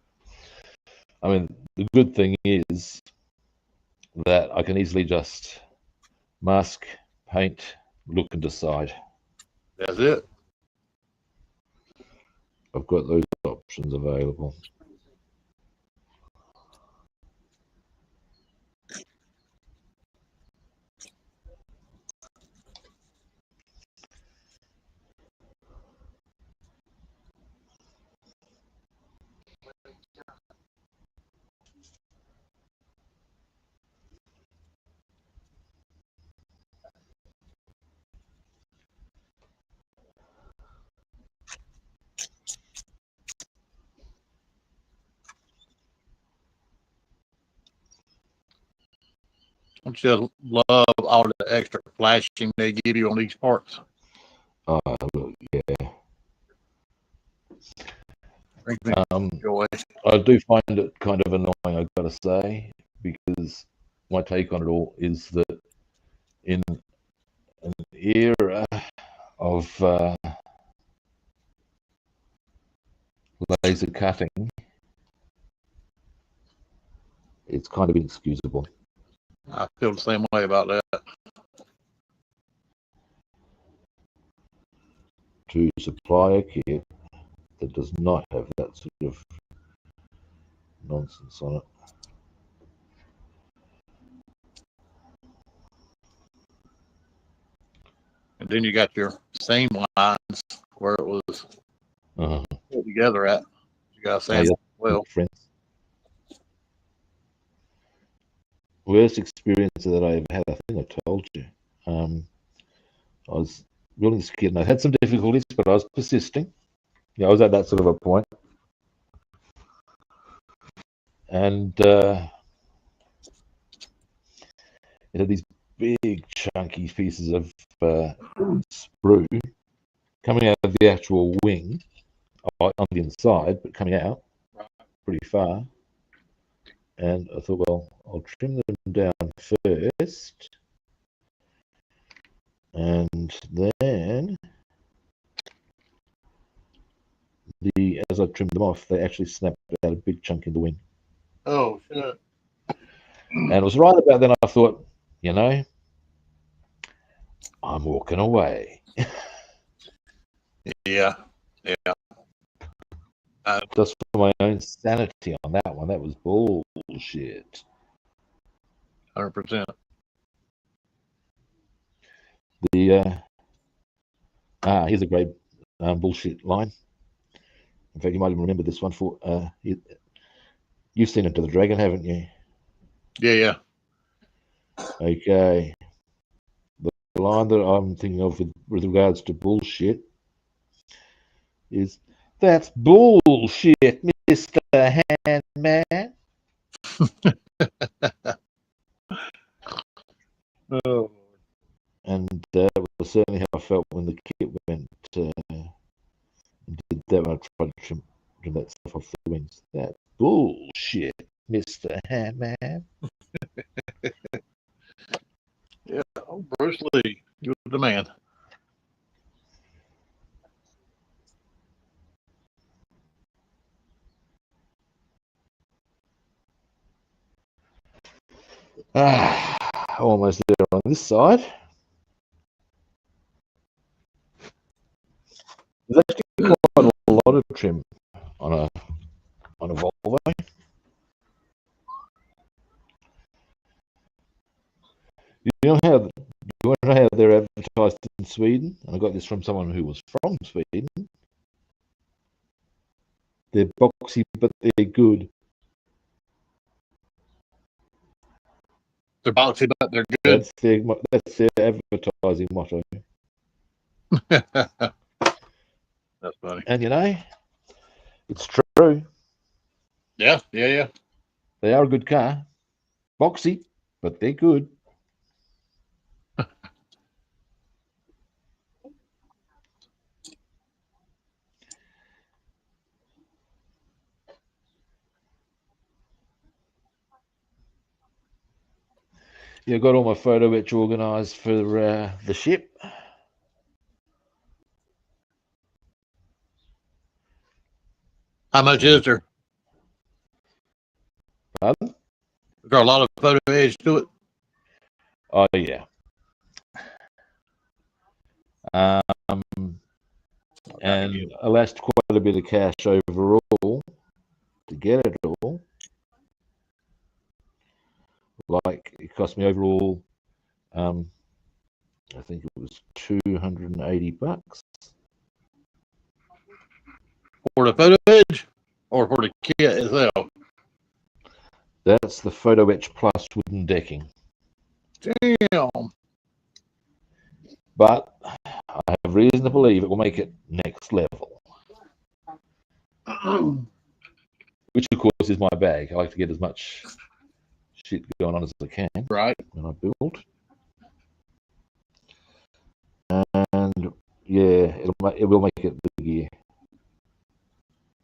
I mean, the good thing is that I can easily just mask, paint, look, and decide. That's it. I've got those options available. Don't you love all the extra flashing they give you on these parts? Look, yeah. Joy. I do find it kind of annoying, I've got to say, because my take on it all is that in an era of laser cutting, it's kind of inexcusable. I feel the same way about that. To supply a kit that does not have that sort of nonsense on it. And then you got your same lines where it was put together at. You got same well. Friends. Worst experience that I've had, I think I told you. I was building this kit and I had some difficulties, but I was persisting. Yeah, I was at that sort of a point. And it had these big chunky pieces of sprue coming out of the actual wing on the inside, but coming out pretty far. And I thought, well, I'll trim them down first. And then as I trimmed them off, they actually snapped out a big chunk in the wing. Oh, shit. And it was right about then I thought, you know, I'm walking away. Yeah. Just for my own sanity on that one. That was bullshit. 100%. Here's a great bullshit line. In fact, you might even remember this one. You've seen Into the Dragon, haven't you? Yeah. Okay. The line that I'm thinking of with regards to bullshit is, "That's bullshit, Mr. Handman." Oh. And that was certainly how I felt when the kit went and did that when I tried to trim that stuff off the wings. That's bullshit, Mr. Handman. Yeah. Oh, Bruce Lee. You're the man. Almost there on this side. There's actually quite a lot of trim on a Volvo. You want to know how they're advertised in Sweden? And I got this from someone who was from Sweden. They're boxy, but they're good. They're boxy, but they're good. That's their advertising motto. That's funny. And you know, it's true. Yeah. They are a good car. Boxy, but they're good. Yeah, got all my photo etch organised for the ship. How much is there? Pardon? Got a lot of photo edge to it. Oh yeah. And I lost quite a bit of cash overall to get it all. Like it cost me overall, I think it was $280 For the photo edge or for the kit itself? That's the photo etch plus wooden decking. Damn. But I have reason to believe it will make it next level. Which, of course, is my bag. I like to get as much shit going on as I can. Right. When I build. And yeah, it will make it the gear.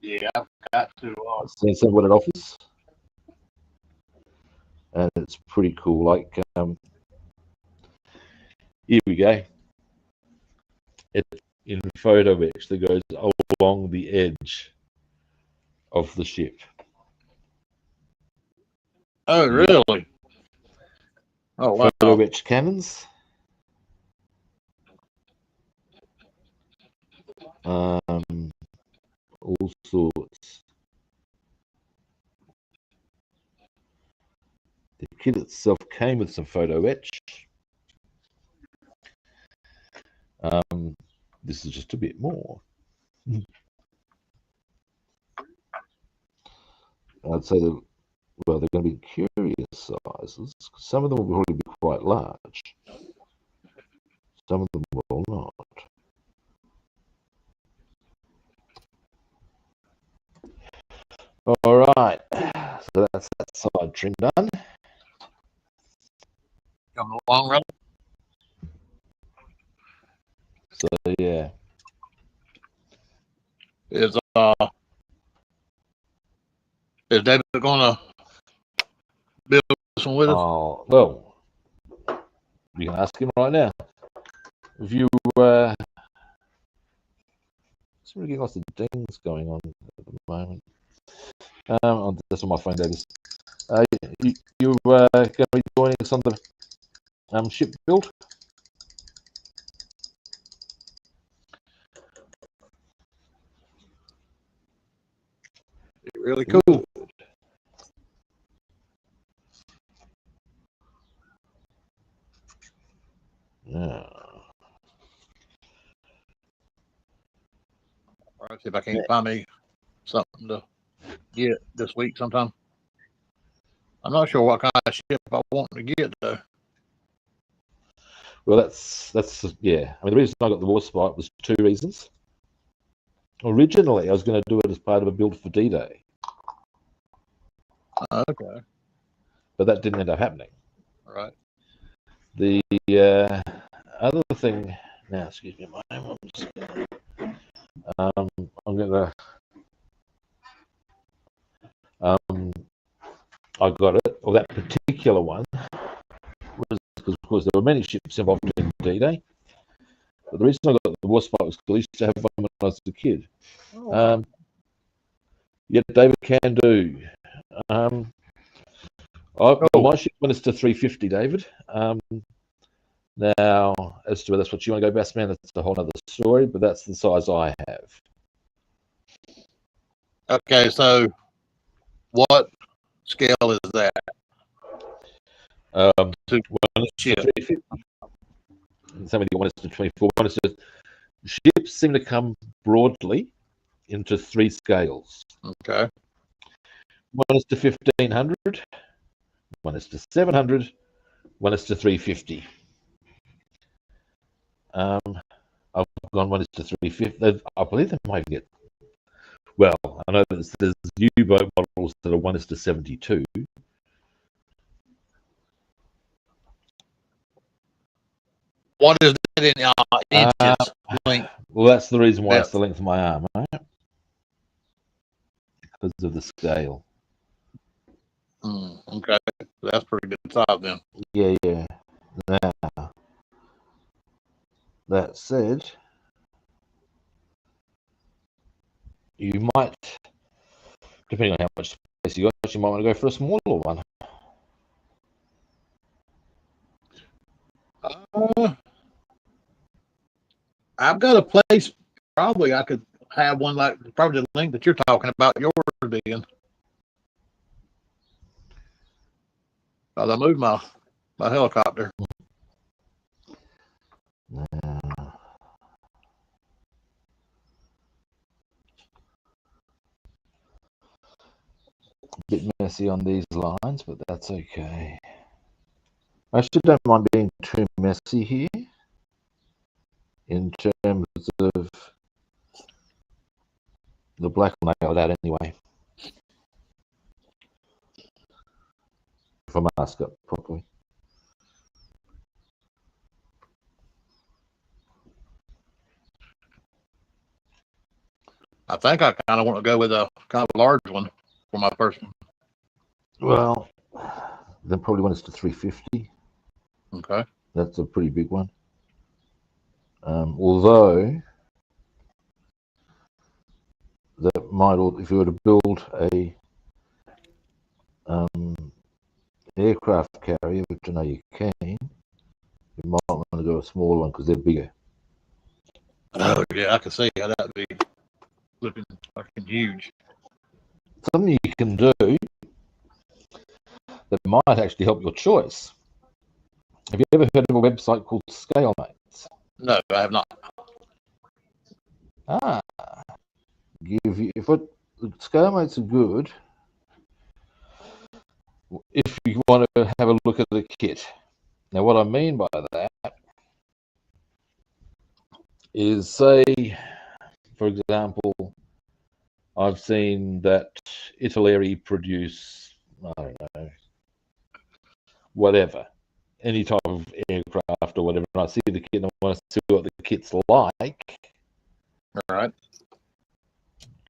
Yeah, I've got to. I've seen what it offers. And it's pretty cool. Like, here we go. It's in photo etch that goes along the edge of the ship. Oh, Yep. really? Oh, wow. Photo etched cannons. All sorts. The kit itself came with some photo etch. This is just a bit more. I'd say that, well, they're going to be curious sizes. Some of them will probably be quite large. Some of them will not. All right, so that's that side trim done. Coming along, right? So yeah, Is David gonna build this one with us? oh well, you can ask him right now. If you it's really getting lots of dings going on at the moment. That's on my phone, that is. You going to be joining us on the ship build? Really cool. Good. Yeah. All right, see if I can't find me something to get this week sometime. I'm not sure what kind of ship I want to get though. Well, that's yeah. I mean, the reason I got the war spike was two reasons. Originally, I was going to do it as part of a build for D-Day, Okay. but that didn't end up happening. All right. The other thing, now, excuse me, I'm going to. I got it, or that particular one, was because, of course, there were many ships involved in D-Day. But the reason I got the war spike was because I used to have one when I was a kid. Oh, Yeah, David can do. My ship went is to 350, David. Now, as to whether that's what you want to go, Bassman, that's a whole other story, but that's the size I have. okay, so what scale is that? One is to 350. Somebody one is to 24. One is to, ships seem to come broadly into three scales. Okay. One is to 1500, one is to 700, one is to 350. I've gone one is to 350. I believe they might get. Well, I know that there's U-boat models that are 1 is to 72. What is that in inches length? Well, that's the reason why it's the length of my arm, right? Because of the scale. Okay, that's pretty good size then. Yeah. Now, that said, you might, depending on how much space you got, you might want to go for a smaller one. I've got a place. Probably I could have one like probably the length that you're talking about. Yours being. I moved my helicopter. A bit messy on these lines, but that's okay. I actually don't mind being too messy here in terms of the black will nail that anyway. If I mask up properly. I think I kind of want to go with a kind of large one for my first one. Well, then probably one is to 350. Okay. That's a pretty big one. Although that might, if you were to build a aircraft carrier, which I know you can, you might want to go a smaller one because they're bigger. Oh yeah, I can see how that'd be looking fucking huge. Something you can do that might actually help your choice. Have you ever heard of a website called ScaleMates? No, I have not. Ah, give you if it, ScaleMates are good if you want to have a look at the kit. Now, what I mean by that is, say, for example, I've seen that Italeri produce, I don't know, whatever, any type of aircraft or whatever, and I see the kit and I want to see what the kit's like. All right.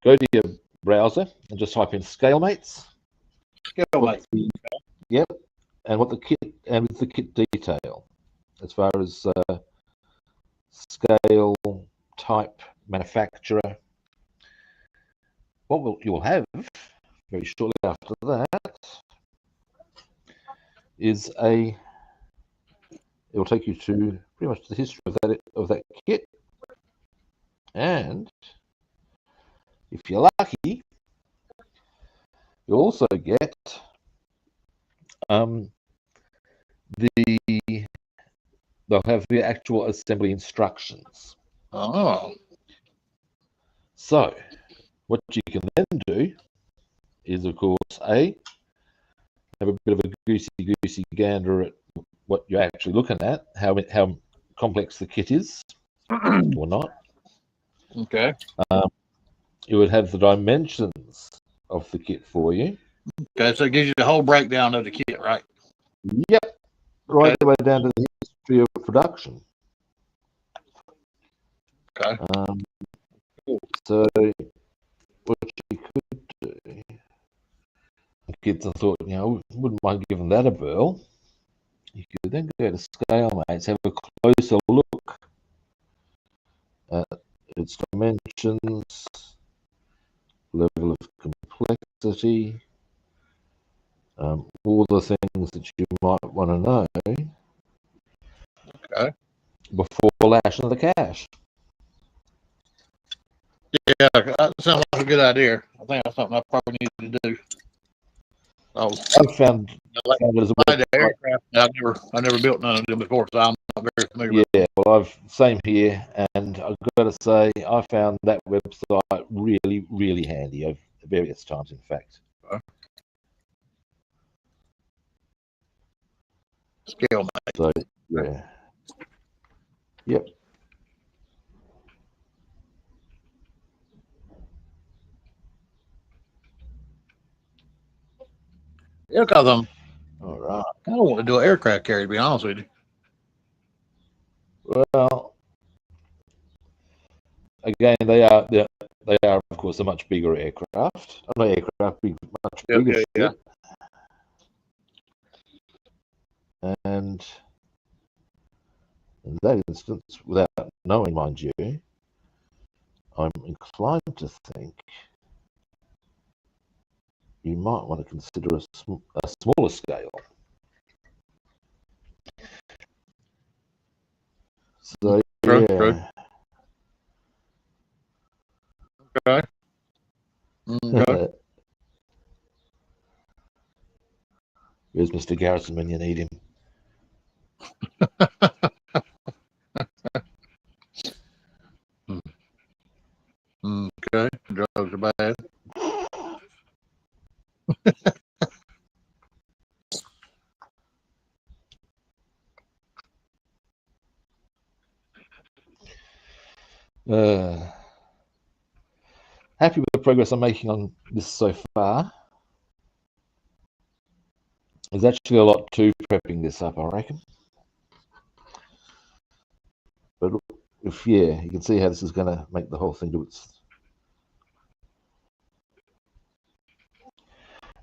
Go to your browser and just type in ScaleMates. ScaleMates. Yep, and what the kit and with the kit detail as far as scale, type, manufacturer. What you'll have very shortly after that is it'll take you to pretty much the history of that kit, and if you're lucky, you'll also get they'll have the actual assembly instructions. Oh. So what you can then do is, of course, have a bit of a goosey gander at what you're actually looking at, how complex the kit is or not. Okay. It would have the dimensions of the kit for you. Okay, so it gives you the whole breakdown of the kit, right? Yep, right the way down to the history of production. Okay. So what you could do, kids, I thought, wouldn't mind giving that a whirl. You could then go to ScaleMates, have a closer look at its dimensions, level of complexity, all the things that you might want to know Okay. before lashing the cash. Yeah, that sounds like a good idea. I think that's something I probably need to do. Oh, I've found it as a the website. aircraft. I never built none of them before, so I'm not very familiar with Yeah, well, same here, and I've got to say, I found that website really, really handy at various times, in fact. ScaleMates. So, yeah. Yep. Yeah, because All right. I don't want to do an aircraft carrier, to be honest with you. Well, again, they are of course a much bigger aircraft. Not aircraft, much bigger ship. Yeah. And in that instance, without knowing, mind you, I'm inclined to think you might want to consider a smaller scale. So, True. Okay. Okay. Here's Mr. Garrison when you need him. Okay. Drugs are bad. Happy with the progress I'm making on this so far. There's actually a lot to prepping this up, I reckon. But you can see how this is going to make the whole thing do its.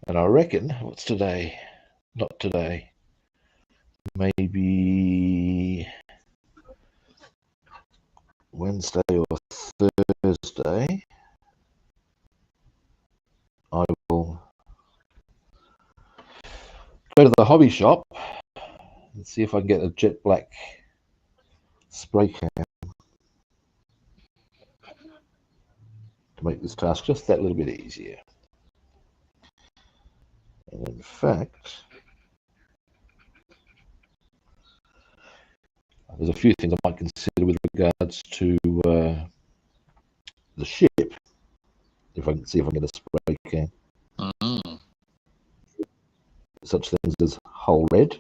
And I reckon, what's today? Not today. Maybe Wednesday or Thursday. I will go to the hobby shop and see if I can get a jet black spray can to make this task just that little bit easier. And in fact, there's a few things I might consider with regards to the ship, if I can see if I can get a spray can. Mm-hmm. Such things as hull red.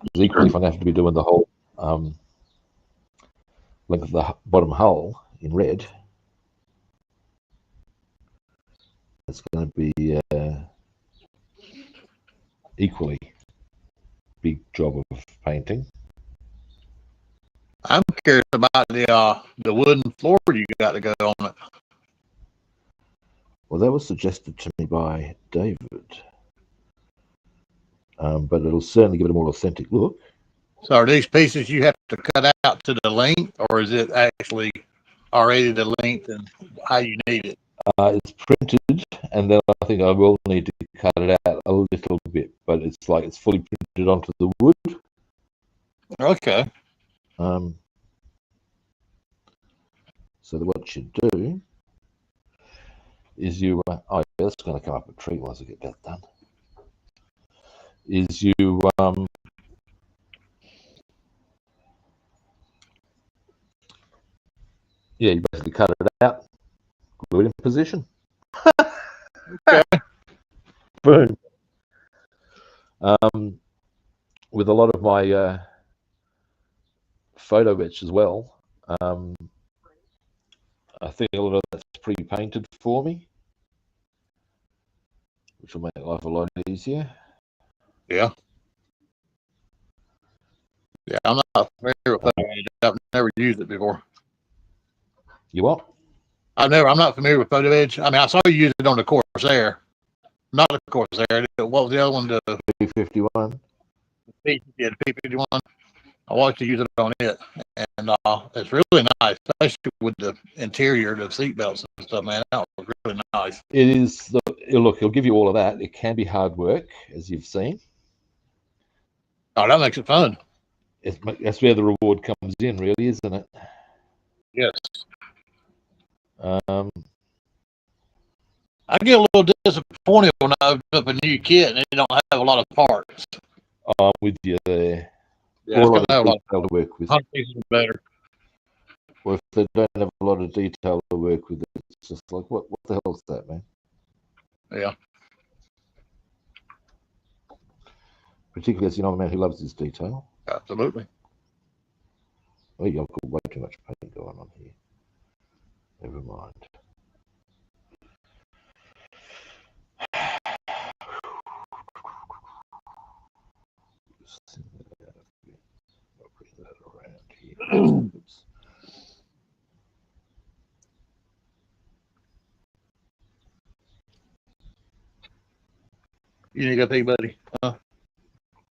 Because equally, if I have to be doing the whole length of the bottom hull in red, it's going to be equally big job of painting. I'm curious about the wooden floor you got to go on it. Well, that was suggested to me by David, but it'll certainly give it a more authentic look. So are these pieces you have to cut out to the length, or is it actually already the length and how you need it? It's printed, and then I think I will need to cut it out a little bit, but it's like it's fully printed onto the wood. Okay. So what you do is you, oh yeah, that's going to come up a tree once I get that done. Is you, yeah, you basically cut it out, glue it in position. Okay. Boom. With a lot of my photo etch as well, I think a lot of that's pre-painted for me, which will make life a lot easier. Yeah. Yeah, I'm not familiar with photo edge. I've never used it before. You what? I'm not familiar with photo edge. I mean, I saw you use it on the Corsair. Not the Corsair. What was the other one? The P51. the P51. I watched you use it on it, and it's really nice, especially with the interior, the seat belts and stuff. Man, that was really nice. It is. Look, he'll give you all of that. It can be hard work, as you've seen. Oh, that makes it fun. That's where the reward comes in, really, isn't it? Yes. Um, I get a little disappointed when I open up a new kit and they don't have a lot of parts. I'm with you there. Yeah, Or it's a lot gonna have of a lot detail to work with. 100 pieces are better. Or if they don't have a lot of detail to work with, it's just like, what the hell is that, man? Yeah. Particularly as you know, a man who loves his detail. Absolutely. Oh, yeah, I've got way too much paint going on here. Never mind. I'll bring that around here. Oops. You need to go pee, buddy.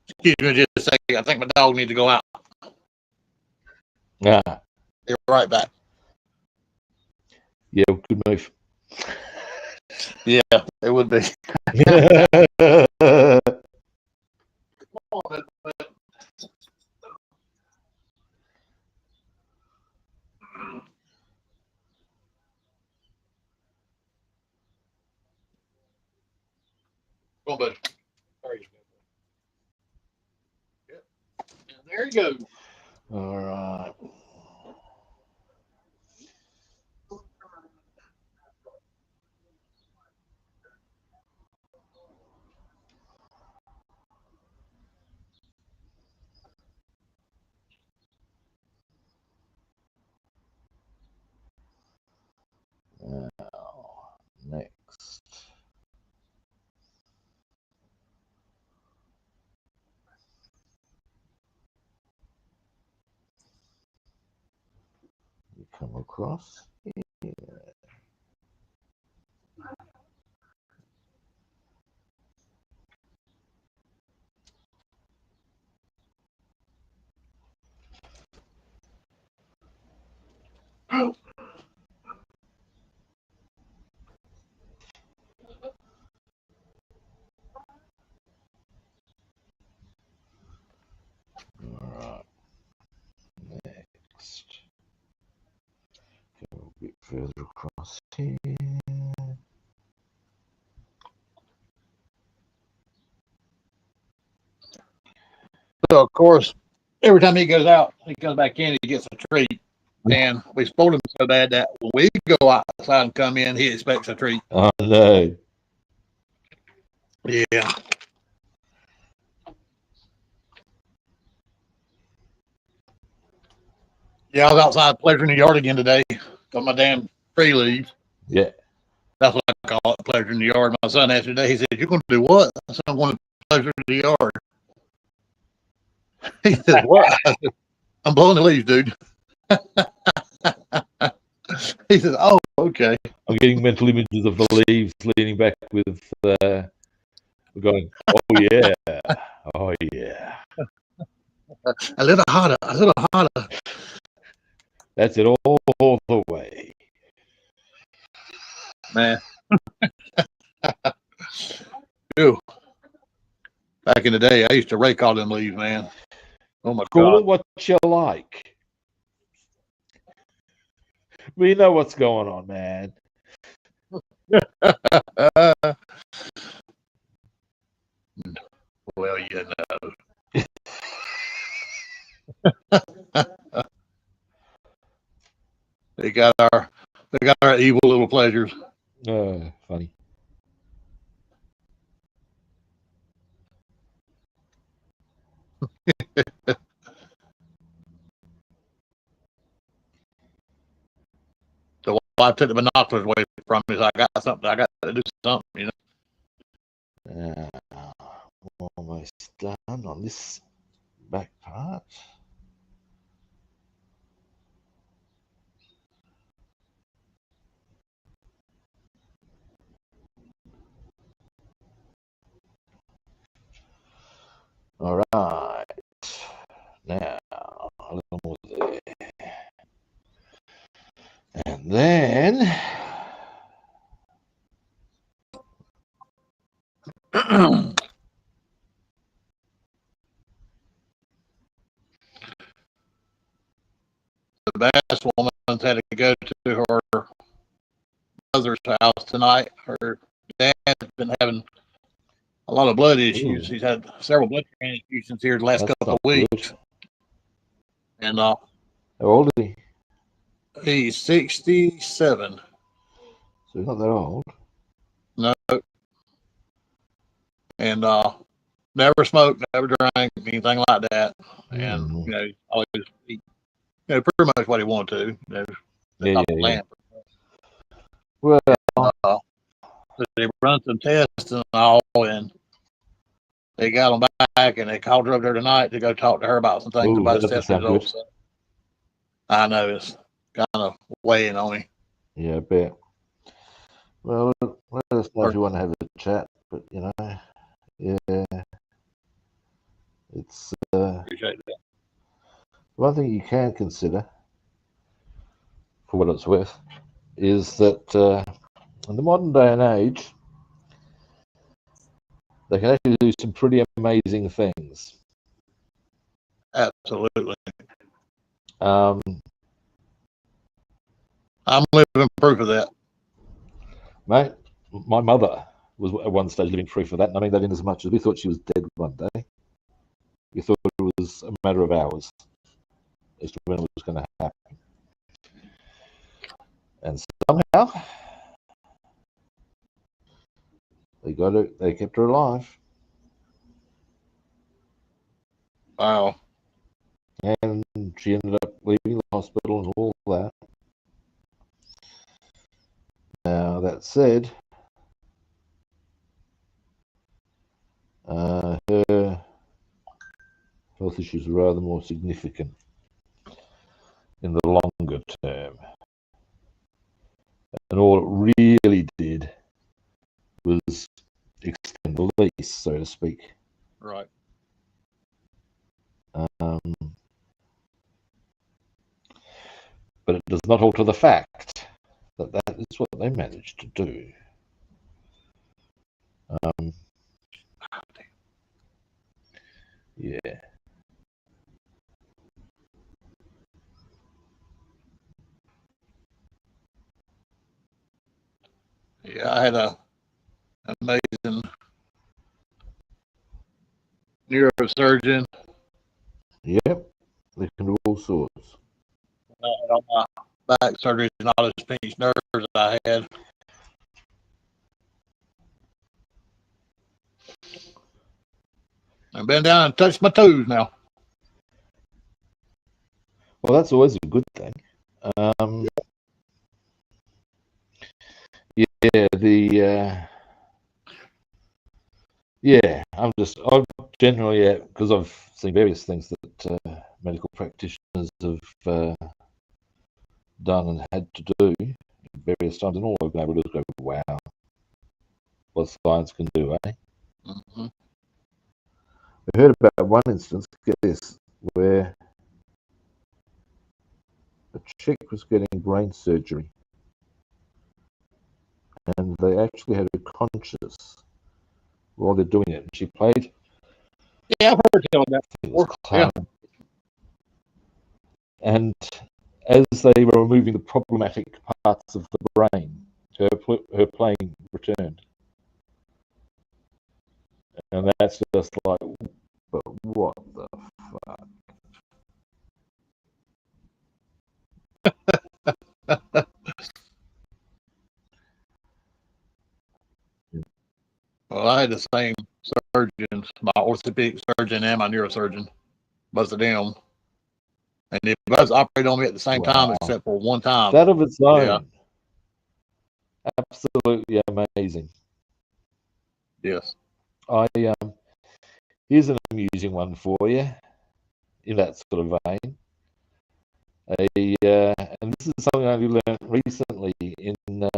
Excuse me just a second. I think my dog needs to go out. Ah, Be right back. yeah, good move. Yeah, it would be. Come on, buddy. There you go. Yep. And there you go. All right. Now, next. You come across here. All right. Next. Go a bit further across here. So, of course, every time he goes out, he comes back in, he gets a treat. And we spoiled him so bad that when we go outside and come in, he expects a treat. Oh, no. Yeah. Yeah, I was outside pleasuring the yard again today. Got my damn tree leaves. Yeah. That's what I call it, pleasuring the yard. My son asked me today, he said, "You're going to do what?" I said, "I'm going to pleasure the yard." He said, "What?" I said, "I'm blowing the leaves, dude." He says, "Oh, okay." I'm getting mental images of the leaves leaning back with going, oh, yeah. Oh, yeah. A little harder, a little harder. That's it all the way. Man. Ew. Back in the day, I used to rake all them leaves, man. Oh, my Call God. it what you like. We know what's going on, man. Well, you know. They got our evil little pleasures. Funny. So I took the binoculars away from me. So I got something. I got to do something, you know. Almost done on this back part. All right. Now, a little more there. And then, The Bass woman's had to go to her mother's house tonight. Her dad's been having a lot of blood issues. ooh, He's had several blood transfusions here the last that's couple not of weeks. good. And How old is he? he's 67. So he's not that old. No. And never smoked, never drank, anything like that. And, you know, always eat, you know, pretty much what he wanted to. You know, the Yeah, top yeah, of the yeah. lamp. Well, They run some tests and all, and they got him back, and they called her up there tonight to go talk to her about some things ooh, about that his doesn't test sound good. results. So I know it's kind of weighing on me. Yeah, I bet. Well, let us know if you want to have a chat. But, you know, yeah, it's Appreciate that. one thing you can consider, for what it's worth, is that in the modern day and age, they can actually do some pretty amazing things. Absolutely. Um, I'm living proof of that. mate, my mother was at one stage living proof of that, and I mean that in as much as we thought she was dead one day. We thought it was a matter of hours as to when it was going to happen. And somehow they kept her alive. Wow. And she ended up leaving the hospital and all that. Now, that said, her health issues are rather more significant in the longer term. And all it really did was extend the lease, so to speak. Right. But it does not alter the fact that that is what they managed to do. Yeah. I had a amazing neurosurgeon. Yep, they can do all sorts. I had all my back surgeries and all those pinched nerves I had. I've been down and touched my toes now. Well, that's always a good thing. Yeah, I've generally, because I've seen various things that medical practitioners have done and had to do various times, and all I've been able to do is go, wow, what science can do, eh? Mm-hmm. I heard about one instance, get this, where a chick was getting brain surgery, and they actually had her conscious while they're doing it. And she played. Yeah, I've heard you on that before. Yeah. And as they were removing the problematic parts of the brain, her playing returned. And that's just like, but what the fuck? Well, I had the same surgeons, my orthopedic surgeon and my neurosurgeon, both of them. And they both operated on me at the same time, except for one time. That of its own. Yeah. Absolutely amazing. Yes. Here's an amusing one for you, in that sort of vein. And this is something I only learned recently in a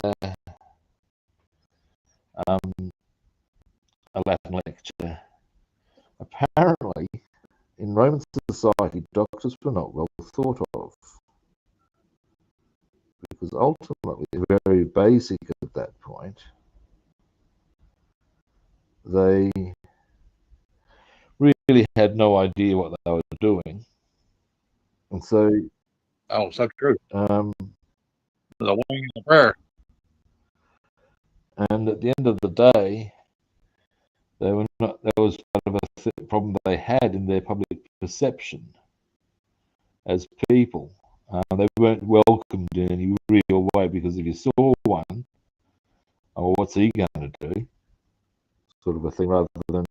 Latin lecture. Apparently, in Roman society, doctors were not well thought of, because ultimately, very basic at that point, they really had no idea what they were doing. And so... Oh, so true. The wing and the prayer. And at the end of the day, they were not. That was part of a problem they had in their public perception as people. They weren't welcomed in any real way, because if you saw one, oh, what's he going to do? Sort of a thing, rather than,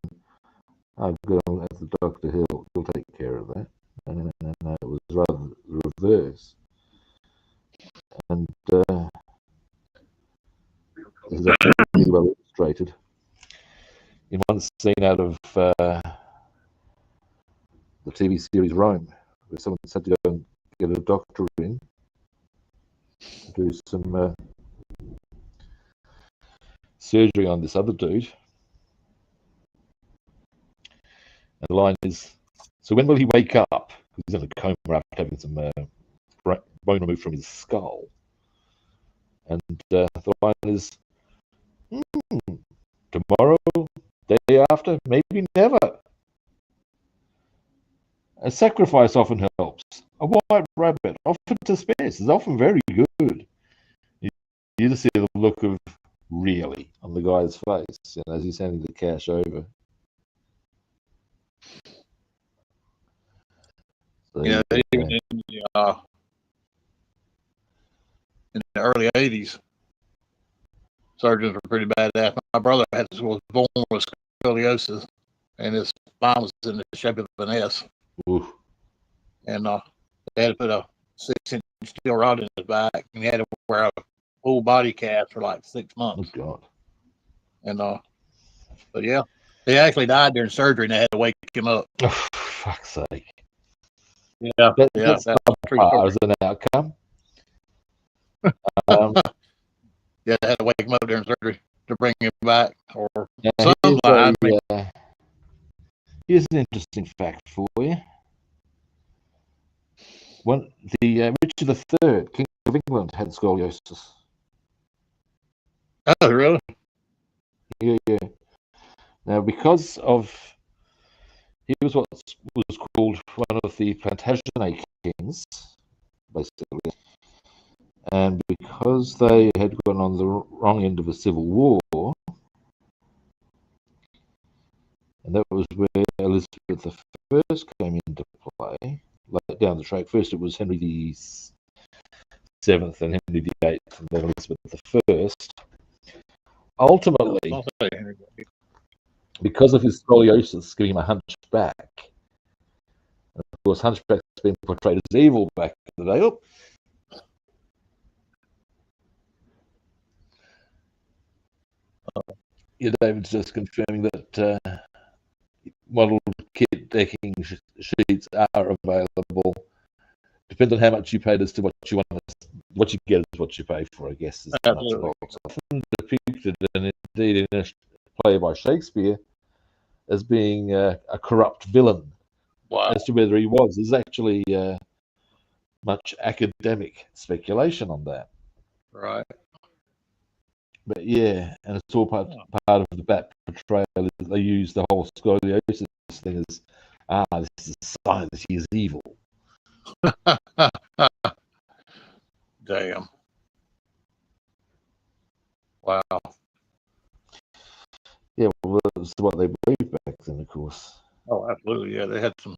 oh, good, as the doctor, he'll take care of that. And it was rather the reverse. And this is actually really well illustrated in one scene out of the TV series Rome, where someone had to go and get a doctor in, do some surgery on this other dude. And the line is, so when will he wake up? He's in a coma after having some bone removed from his skull. And the line is, tomorrow, day after, maybe never. A sacrifice often helps. A white rabbit, offered to space, is often very good. You just see the look of really on the guy's face, as he's handing the cash over. So, even in the early 80s, surgeons were pretty badass. My brother was born with scoliosis, and his spine was in the shape of an S. Oof. And they had to put a 6-inch steel rod in his back, and he had to wear a full body cast for like 6 months. Oh, God. And but yeah, he actually died during surgery, and they had to wake him up. Oh, for fuck's sake. Yeah, that's as an outcome. Yeah, they had to wake him up during surgery to bring him back, or here's an interesting fact for you. When Richard III, King of England, had scoliosis. Oh, really? Yeah. Now, because of, he was what was called one of the Plantagenet kings, basically, And because they had gone on the wrong end of a civil war, and that was where Elizabeth I came into play. Like down the track, first it was Henry VII and Henry VIII, and then Elizabeth I. Ultimately, because of his scoliosis giving him a hunchback, and of course, hunchback's been portrayed as evil back in the day. Oh. Yeah, David's just confirming that model kit decking sheets are available. Depends on how much you paid as to what you want. What you get is what you pay for, I guess, is the nuts and bolts. Often depicted, and indeed in a play by Shakespeare, as being a corrupt villain. Wow. As to whether he was, there's actually much academic speculation on that. Right. But yeah, and it's all part of the Bat portrayal. They use the whole scoliosis thing as, this is a sign that he is evil. Damn. Wow. Yeah, well, that's what they believed back then, of course. Oh, absolutely. Yeah, they had some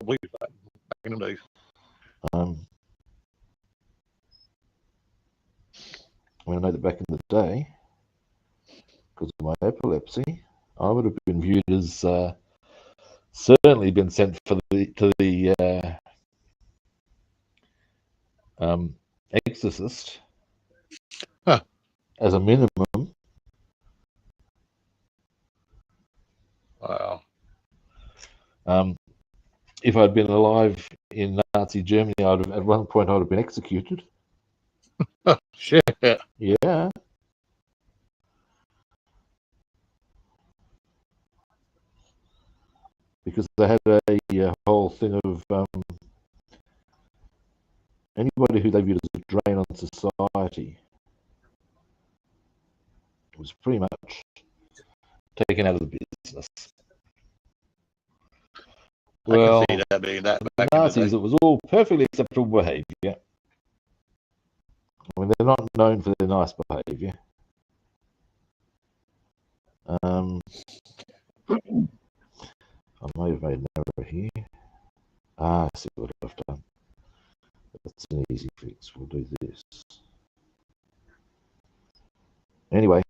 beliefs back in the days. I know that back in the day, because of my epilepsy, I would have been viewed as certainly been sent to the exorcist as a minimum. Wow. If I'd been alive in Nazi Germany, at one point I'd have been executed. Shit. Yeah. Because they had a whole thing of anybody who they viewed as a drain on society was pretty much taken out of the business. Well, I can see that being that the back Nazis, in the day. it was all perfectly acceptable behaviour. I mean, they're not known for their nice behaviour. I may have made an error here. I see what I've done. That's an easy fix. We'll do this. Anyway,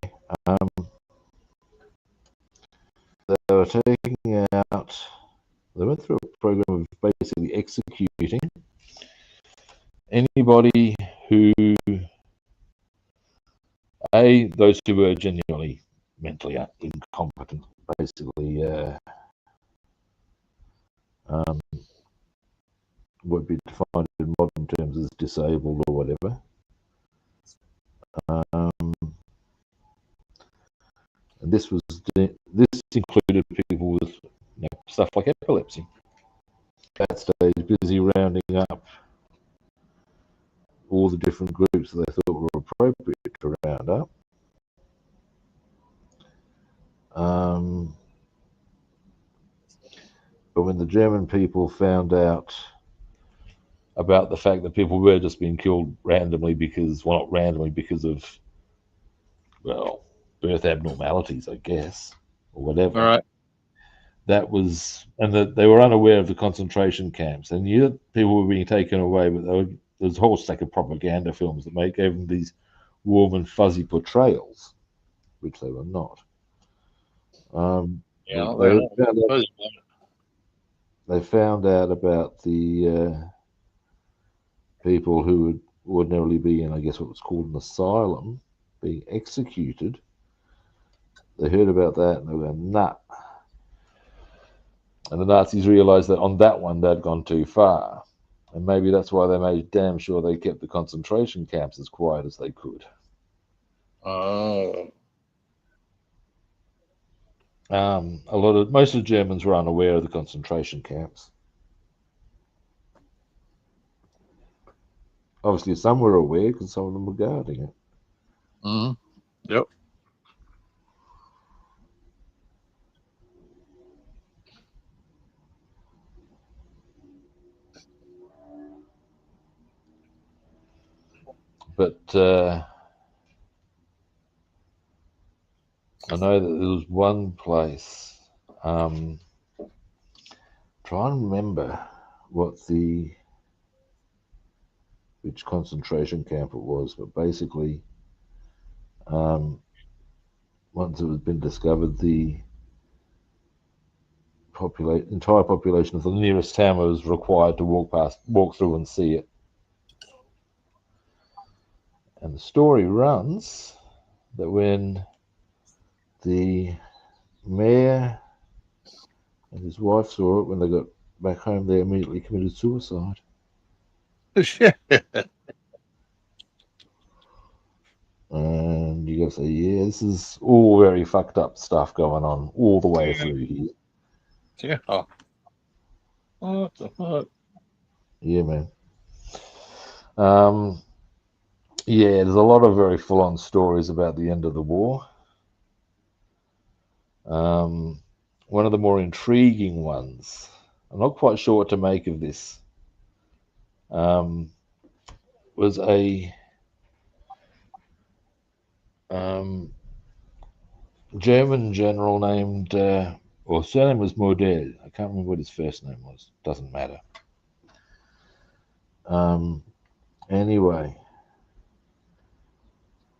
they were taking out. They went through a program of basically executing anybody who, those who were genuinely mentally incompetent, basically would be defined in modern terms as disabled or whatever. And this included people with stuff like epilepsy. At that stage, busy rounding up all the different groups that they thought were appropriate to round up. But when the German people found out about the fact that people were just being killed randomly because, well, not randomly, because of, well, birth abnormalities, I guess, or whatever. All right. That was, and that they were unaware of the concentration camps. And knew that people were being taken away, but there was a whole stack of propaganda films that gave them these warm and fuzzy portrayals, which they were not. Yeah. They found out about the people who would ordinarily be in, I guess, what was called an asylum, being executed. They heard about that and they went, nah. And the Nazis realized that on that one they'd gone too far. And maybe that's why they made damn sure they kept the concentration camps as quiet as they could. Most of the Germans were unaware of the concentration camps. Obviously, some were aware because some of them were guarding it. Mm-hmm. Yep. But I know that there was one place. Try and remember what which concentration camp it was, but basically, um, once it had been discovered, the entire population of the nearest town was required to walk through and see it. And the story runs that when the mayor and his wife saw it, when they got back home, they immediately committed suicide. And you got to say, yeah, this is all very fucked up stuff going on all the way through here. Yeah. What the fuck? Yeah, man. Um, yeah, there's a lot of very full-on stories about the end of the war. Um, one of the more intriguing ones, I'm not quite sure what to make of this, um, was a um, German general named, or surname was Modell. I can't remember what his first name was. Doesn't matter. Um, anyway,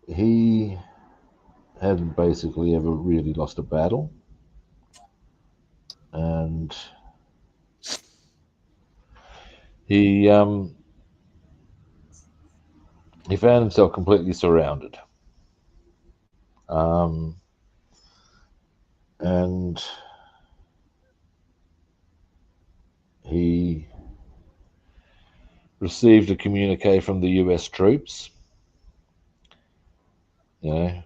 he hadn't basically ever really lost a battle, and he he found himself completely surrounded. Um, and he received a communique from the US troops, you know,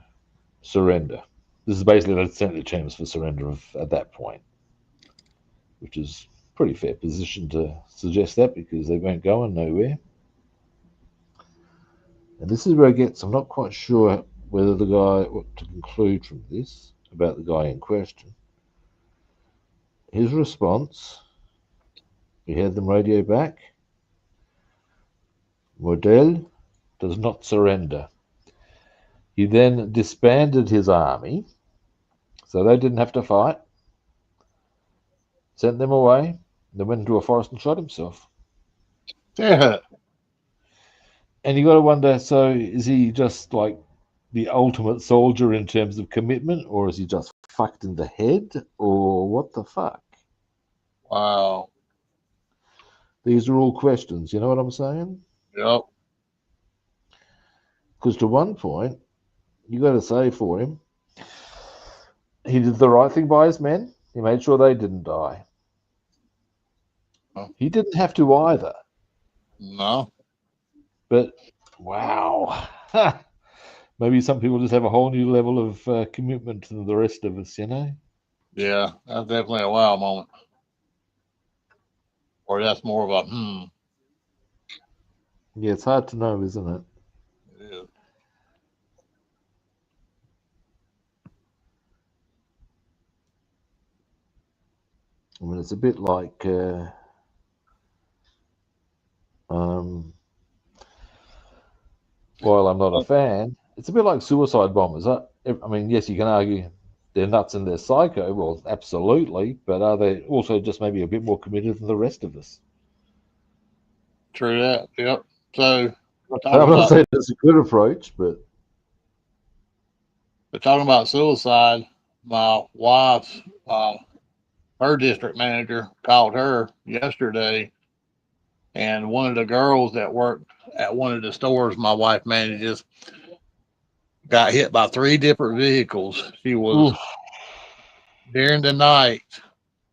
surrender. This is basically the Senate terms for surrender at that point, which is pretty fair position to suggest that because they weren't going nowhere. And this is where it gets, I'm not quite sure whether the guy, what to conclude from this about the guy in question. His response, he had them radio back. Model does not surrender. He then disbanded his army, so they didn't have to fight, sent them away, then went into a forest and shot himself. Yeah. And you got to wonder, so is he just like the ultimate soldier in terms of commitment, or is he just fucked in the head, or what the fuck? Wow. These are all questions, you know what I'm saying? Yep. Because to one point, you got to say for him, he did the right thing by his men. He made sure they didn't die. He didn't have to either. No. But wow. Maybe some people just have a whole new level of commitment to the rest of us, you know? Yeah. That's definitely a wow moment. Or that's more of a Yeah, it's hard to know, isn't it? Yeah. I mean, it's a bit like, um, while I'm not a fan, it's a bit like suicide bombers. I mean, yes, you can argue they're nuts and they're psycho. Well, absolutely. But are they also just maybe a bit more committed than the rest of us? True that. Yep. So I'm talking not about saying it's a good approach, but talking about suicide, my wife's her district manager called her yesterday, and one of the girls that worked at one of the stores my wife manages got hit by three different vehicles. She was oof, during the night,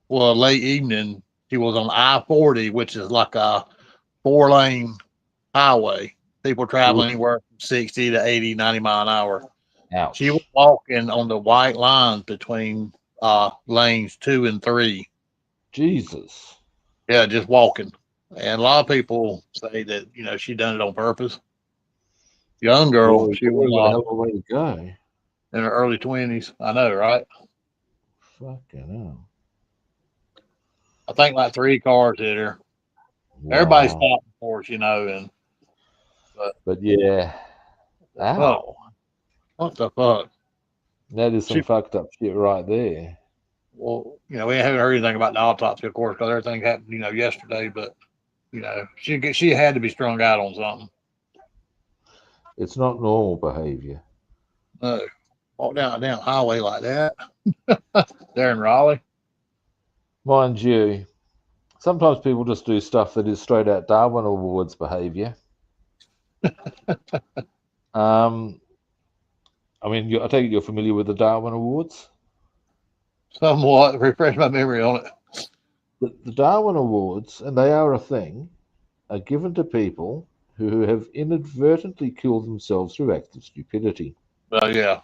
well, late evening. She was on I-40, which is like a four-lane highway. People travel oof, anywhere from 60 to 80, 90 mile an hour. She was ouch. walking on the white lines between lanes 2 and 3. Jesus. Yeah, just walking. And a lot of people say that, she done it on purpose. Young girl, Boy, she was boy, what a hell of a way to go. in her early 20s. I know, right? Fucking hell. I think like three cars hit her. Everybody Wow. stopped, of course, and but But yeah. Fuck. Ow. What the fuck? That is some She, fucked up shit right there. well, we haven't heard anything about the autopsy, of course, because everything happened, yesterday. But she had to be strung out on something. It's not normal behavior. No, walk down a damn highway like that there in Raleigh. Mind you, sometimes people just do stuff that is straight out Darwin Awards behavior. Um, I mean, I take it you're familiar with the Darwin Awards? Somewhat refresh my memory on it. The Darwin Awards, and they are a thing, are given to people who have inadvertently killed themselves through acts of stupidity. Yeah.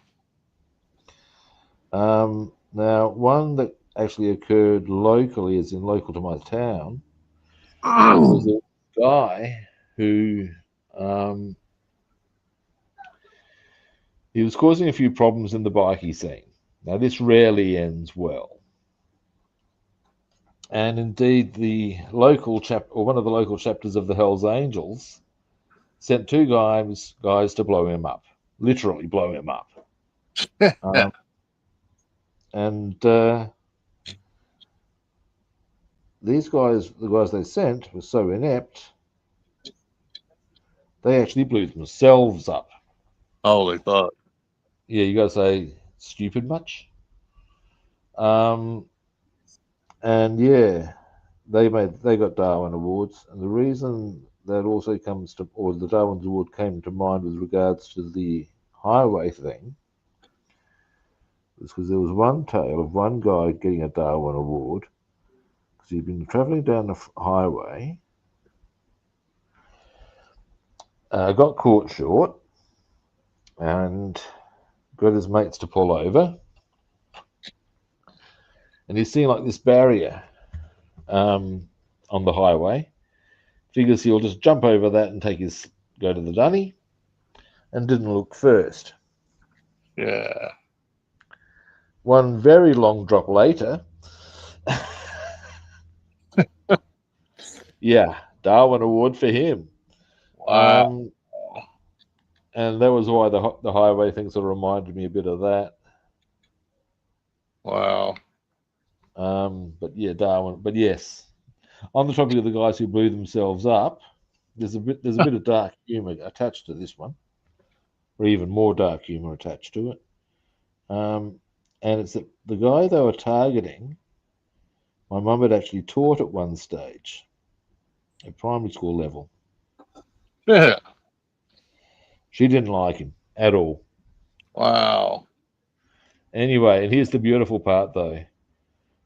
Now, one that actually occurred locally, as in local to my town, was a guy who um, he was causing a few problems in the bikie scene. Now, this rarely ends well. And indeed, the local chap or one of the local chapters of the Hells Angels sent two guys to blow him up, literally blow him up. Um, and these guys, the guys they sent, were so inept they actually blew themselves up. Holy fuck. Yeah, you got to say stupid much. Um, and yeah, they got Darwin awards, and the reason that also comes to, or the Darwin award came to mind with regards to the highway thing, was because there was one tale of one guy getting a Darwin award because he'd been travelling down the highway, got caught short, and got his mates to pull over, and he's seeing like this barrier on the highway. Figures he'll just jump over that and go to the dunny, and didn't look first. Yeah. One very long drop later, yeah, Darwin Award for him. Wow. Um, and that was why the highway thing sort of reminded me a bit of that. Wow. But yeah, Darwin. But yes, on the topic of the guys who blew themselves up, there's a bit of dark humour attached to this one, or even more dark humour attached to it. And it's that the guy they were targeting, my mum had actually taught at one stage, at primary school level. Yeah. She didn't like him at all. Wow. Anyway, and here's the beautiful part though.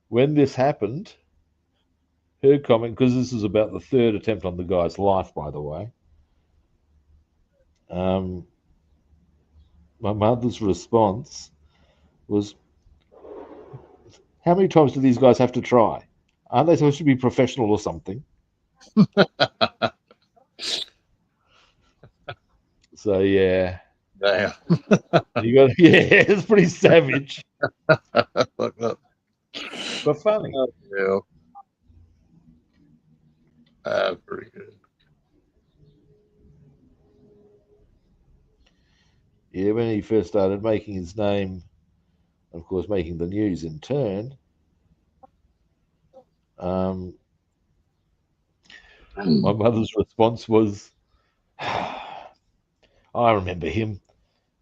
When this happened, her comment, because this is about the third attempt on the guy's life, by the way, um, my mother's response was, how many times do these guys have to try? Aren't they supposed to be professional or something? So yeah, Damn. you got yeah, it's pretty savage, Fucked up. but funny. Yeah. That's pretty good. Yeah, when he first started making his name, of course, making the news in turn, um, my mother's response was, I remember him.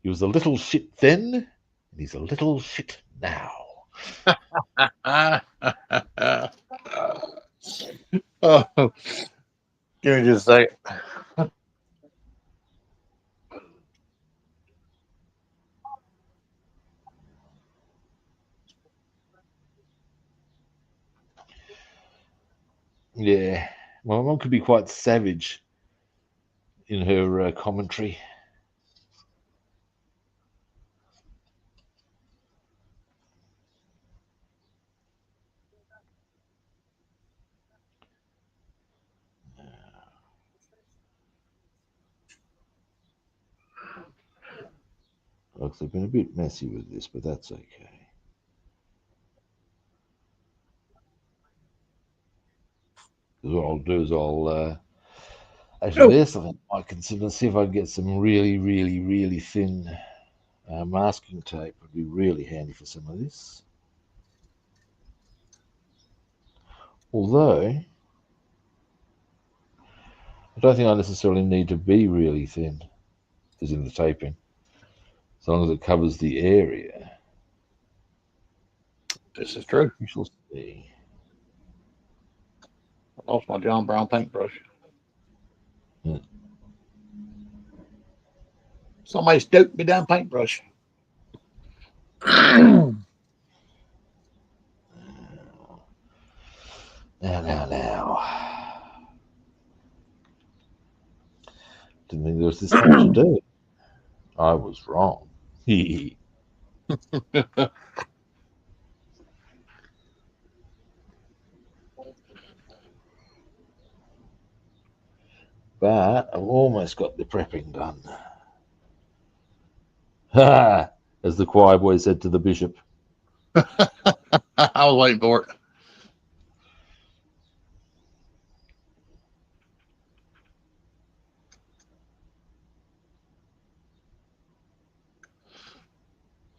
He was a little shit then, and he's a little shit now. Oh, give me just a second. Yeah, my mum could be quite savage in her commentary. Looks like I've been a bit messy with this, but that's okay. Because what I'll do is Actually, there's something I consider. See if I can get some really, really, really thin masking tape. Would be really handy for some of this. Although, I don't think I necessarily need to be really thin, as in the taping, as long as it covers the area. This is true. We shall see. I lost my John Brown paintbrush. Hmm. Somebody stoked me down paintbrush. Now, Now. Didn't think there was this much to do. I was wrong. But I've almost got the prepping done. Ha! As the choir boy said to the bishop. I was waiting for it.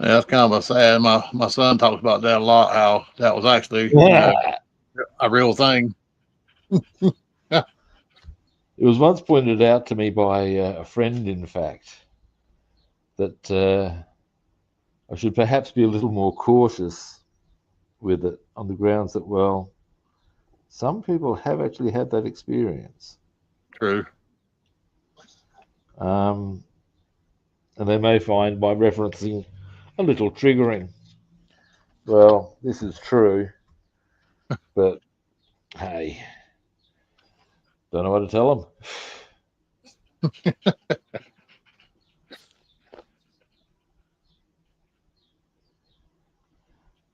Yeah, that's kind of a sad. My son talks about that a lot. How that was actually, a real thing. It was once pointed out to me by a friend, in fact, that I should perhaps be a little more cautious with it on the grounds that, well, some people have actually had that experience. True. And they may find my referencing a little triggering. Well, this is true, but hey, don't know what to tell them.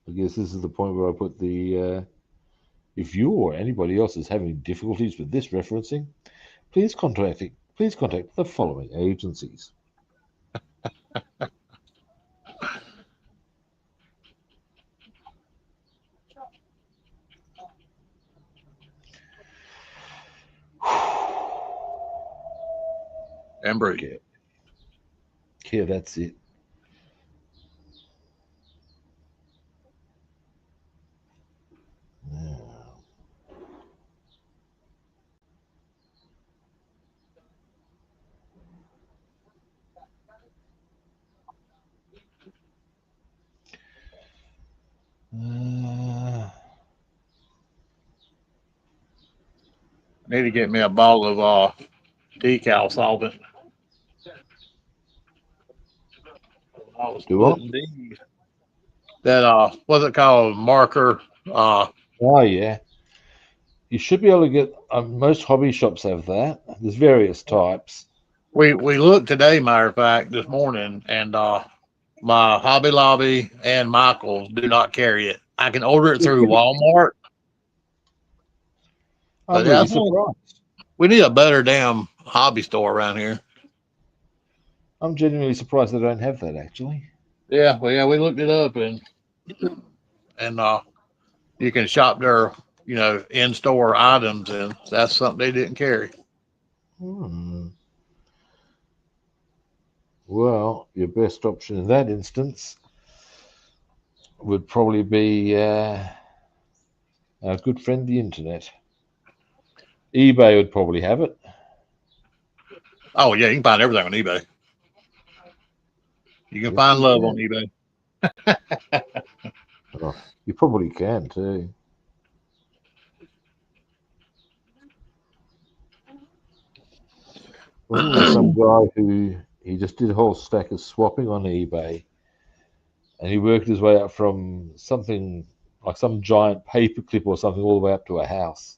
I guess this is the point where I put the if you or anybody else is having difficulties with this referencing, please contact the following agencies. And breathe. Okay. Okay, that's it. Now, uh, I need to get me a bottle of decal solvent. I was do I? putting these that what's it called, marker. Oh yeah. You should be able to get. Most hobby shops have that. There's various types. We looked today, matter of fact, this morning, and my Hobby Lobby and Michaels do not carry it. I can order it through Walmart, I'm but yeah, really surprised. we need a better damn hobby store around here. I'm genuinely surprised they don't have that actually. Yeah, well, yeah, we looked it up, and you can shop their in store items, and that's something they didn't carry. Hmm. Well, your best option in that instance would probably be our good friend the internet. eBay would probably have it. Oh yeah, you can find everything on eBay. You can Yes, find you love on can. eBay. Oh, you probably can too. Wasn't there some guy who he just did a whole stack of swapping on eBay, and he worked his way up from something like some giant paperclip or something all the way up to a house.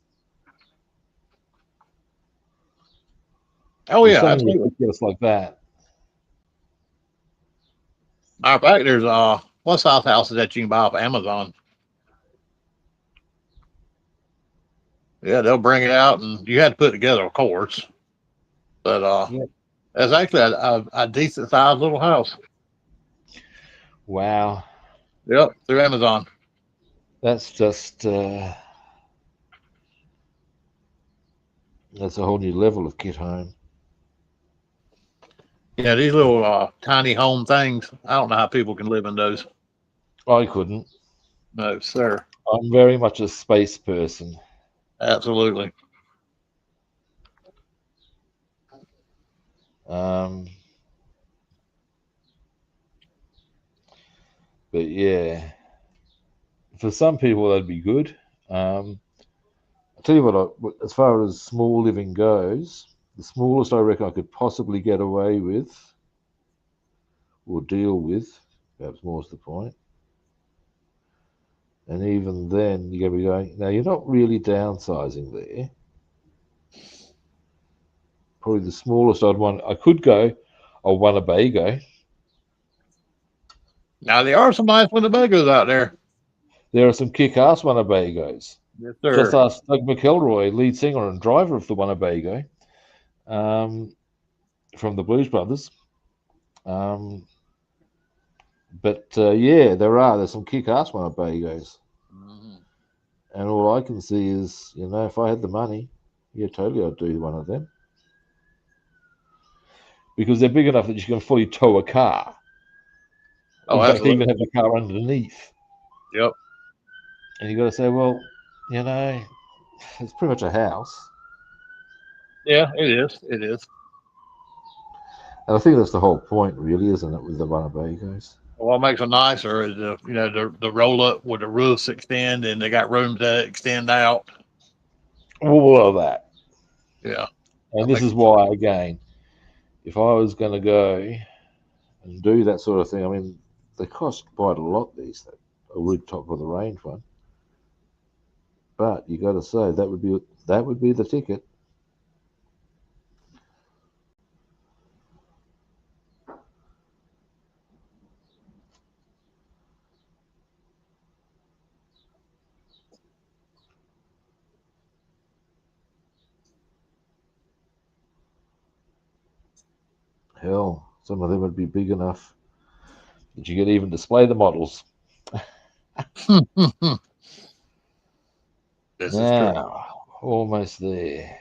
Oh It was yeah, something absolutely. ridiculous like that. Matter of fact, there's one South houses that you can buy off Amazon. Yeah, they'll bring it out, and you had to put it together, of course. But Yeah. it's actually a decent sized little house. Wow, Yep, through Amazon. that's just That's a whole new level of kit home. Yeah, these little tiny home things. I don't know how people can live in those. I couldn't. No, sir. I'm very much a space person. Absolutely. Um, but yeah, for some people that'd be good. I'll tell you as far as small living goes, the smallest I reckon I could possibly get away with or deal with, perhaps more's the point. And even then, you're going to be going, now you're not really downsizing there. Probably the smallest I could go, a Winnebago. Now there are some nice Winnebagos out there. There are some kick-ass Winnebagos. Yes, Just sir. ask Doug McElroy, lead singer and driver of the Winnebago, um, from the Blues Brothers. Um, but yeah, there's some kick-ass Winnebagos. Mhm. And all I can see is, if I had the money, yeah, totally, I'd do one of them because they're big enough that you can fully tow a car. Oh, In fact, even absolutely. have the car underneath. Yep. And you got to say, well, you know, it's pretty much a house. Yeah, it is. It is. And I think that's the whole point, really, isn't it, with the Winnebagos? What makes them nicer is the roll up with the roofs extend and they got room to extend out. All of that. Yeah, And that this makes is why, again, if I was going to go and do that sort of thing, I mean, they cost quite a lot these days. A wood top of the range one, but you got to say that would be the ticket. Hell, some of them would be big enough that you could even display the models. this is true. Now, almost there.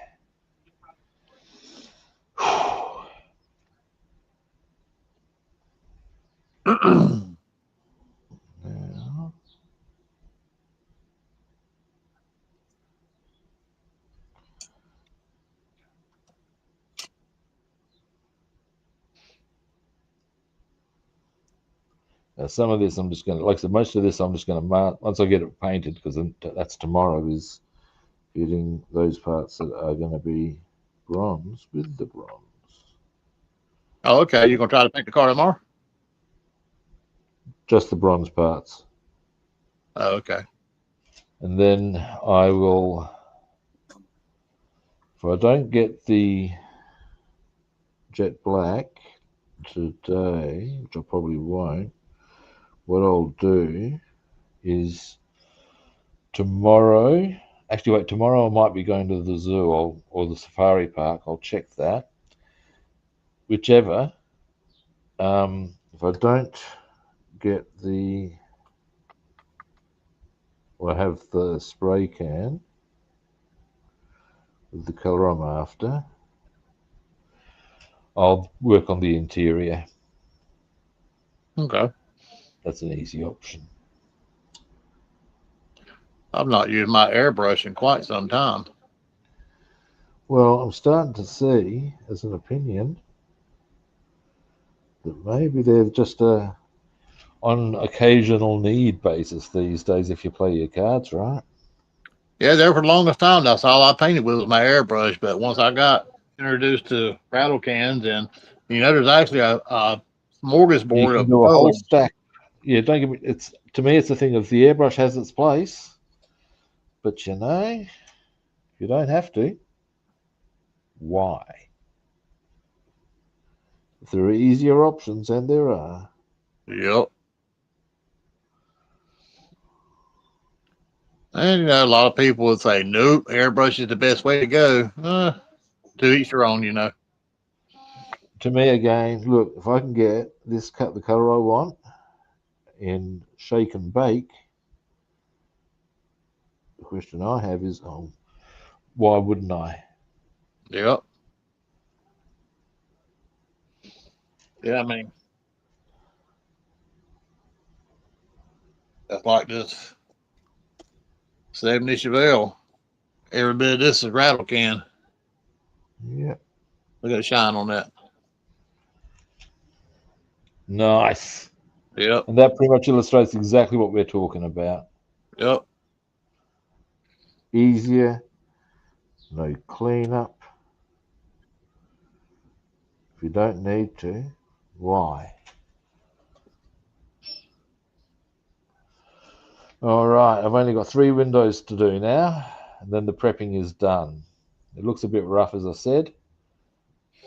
Now, some of this I'm just going to, like I said, most of this I'm just going to mark once I get it painted because that's tomorrow is getting those parts that are going to be bronze with the bronze. Oh, okay. You're gonna try to paint the car tomorrow? Just the bronze parts. Oh, okay. And then I will, if I don't get the jet black today, which I probably won't, what I'll do is tomorrow, actually, wait, tomorrow I might be going to the zoo or the safari park. I'll check that. Whichever. If I don't get I have the spray can with the color I'm after, I'll work on the interior. Okay. That's an easy option. I've not used my airbrush in quite some time. Well, I'm starting to see, as an opinion, that maybe they're just on occasional need basis these days if you play your cards right. Yeah, there for the longest time, that's all I painted with was my airbrush. But once I got introduced to rattle cans, and there's actually a You smorgasbord can of do a whole colors. stack. Yeah, don't get me. It's to me, it's the thing of the airbrush has its place, but you don't have to. Why? If there are easier options, and there are. Yep. And a lot of people would say, "Nope, airbrush is the best way to go." To each their own. To me, again, look, if I can get this cut the color I want in shake and bake, the question I have is, why wouldn't I? Yep. Yeah, I mean, that's like this 70 Chevelle. Every bit of this is rattle can. Yeah. Look at the shine on that. Nice. Yep. And that pretty much illustrates exactly what we're talking about. Yep. Easier, no cleanup. If you don't need to, why? All right, I've only got 3 windows to do now, and then the prepping is done. It looks a bit rough, as I said,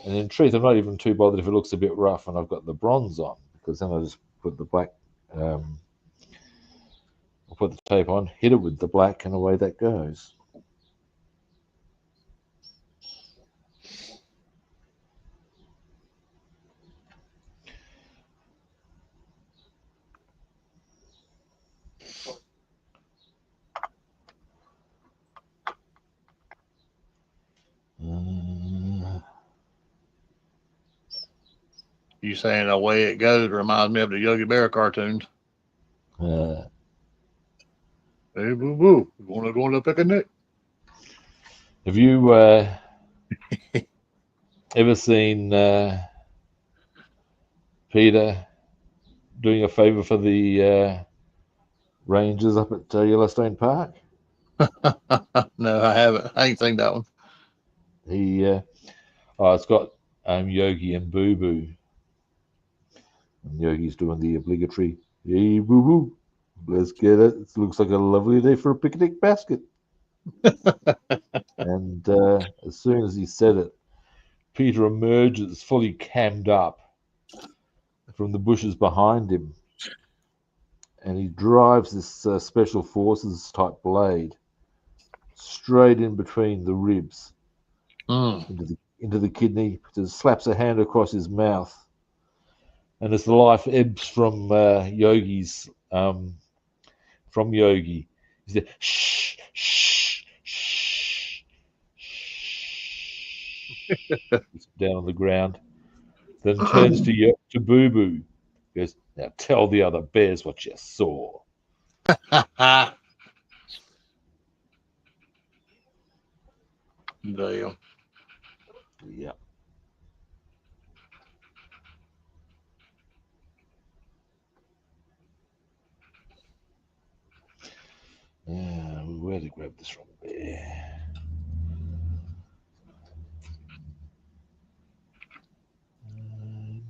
and in truth, I'm not even too bothered if it looks a bit rough and I've got the bronze on, because then I just put the black, I'll put the tape on, hit it with the black, and away that goes. You saying the way it goes reminds me of the Yogi Bear cartoons. Uh, Hey, boo boo, you want to go on a picnic? have you ever seen Peter doing a favor for the rangers up at Yellowstone Park? No, I haven't. I ain't seen that one. He, it's got Yogi and Boo Boo, and Yogi's doing the obligatory, "Hey, Boo Boo, let's get it. It looks like a lovely day for a picnic basket." And as soon as he said it, Peter emerges fully cammed up from the bushes behind him, and he drives this special forces type blade straight in between the ribs Mm. into the kidney. Just slaps a hand across his mouth, and as the life ebbs from Yogi, he said, "Shh, shh, shh, shh," down on the ground. Then turns to Boo Boo. Goes, "Now tell the other bears what you saw." Damn. Yeah. Where to grab this from? There. And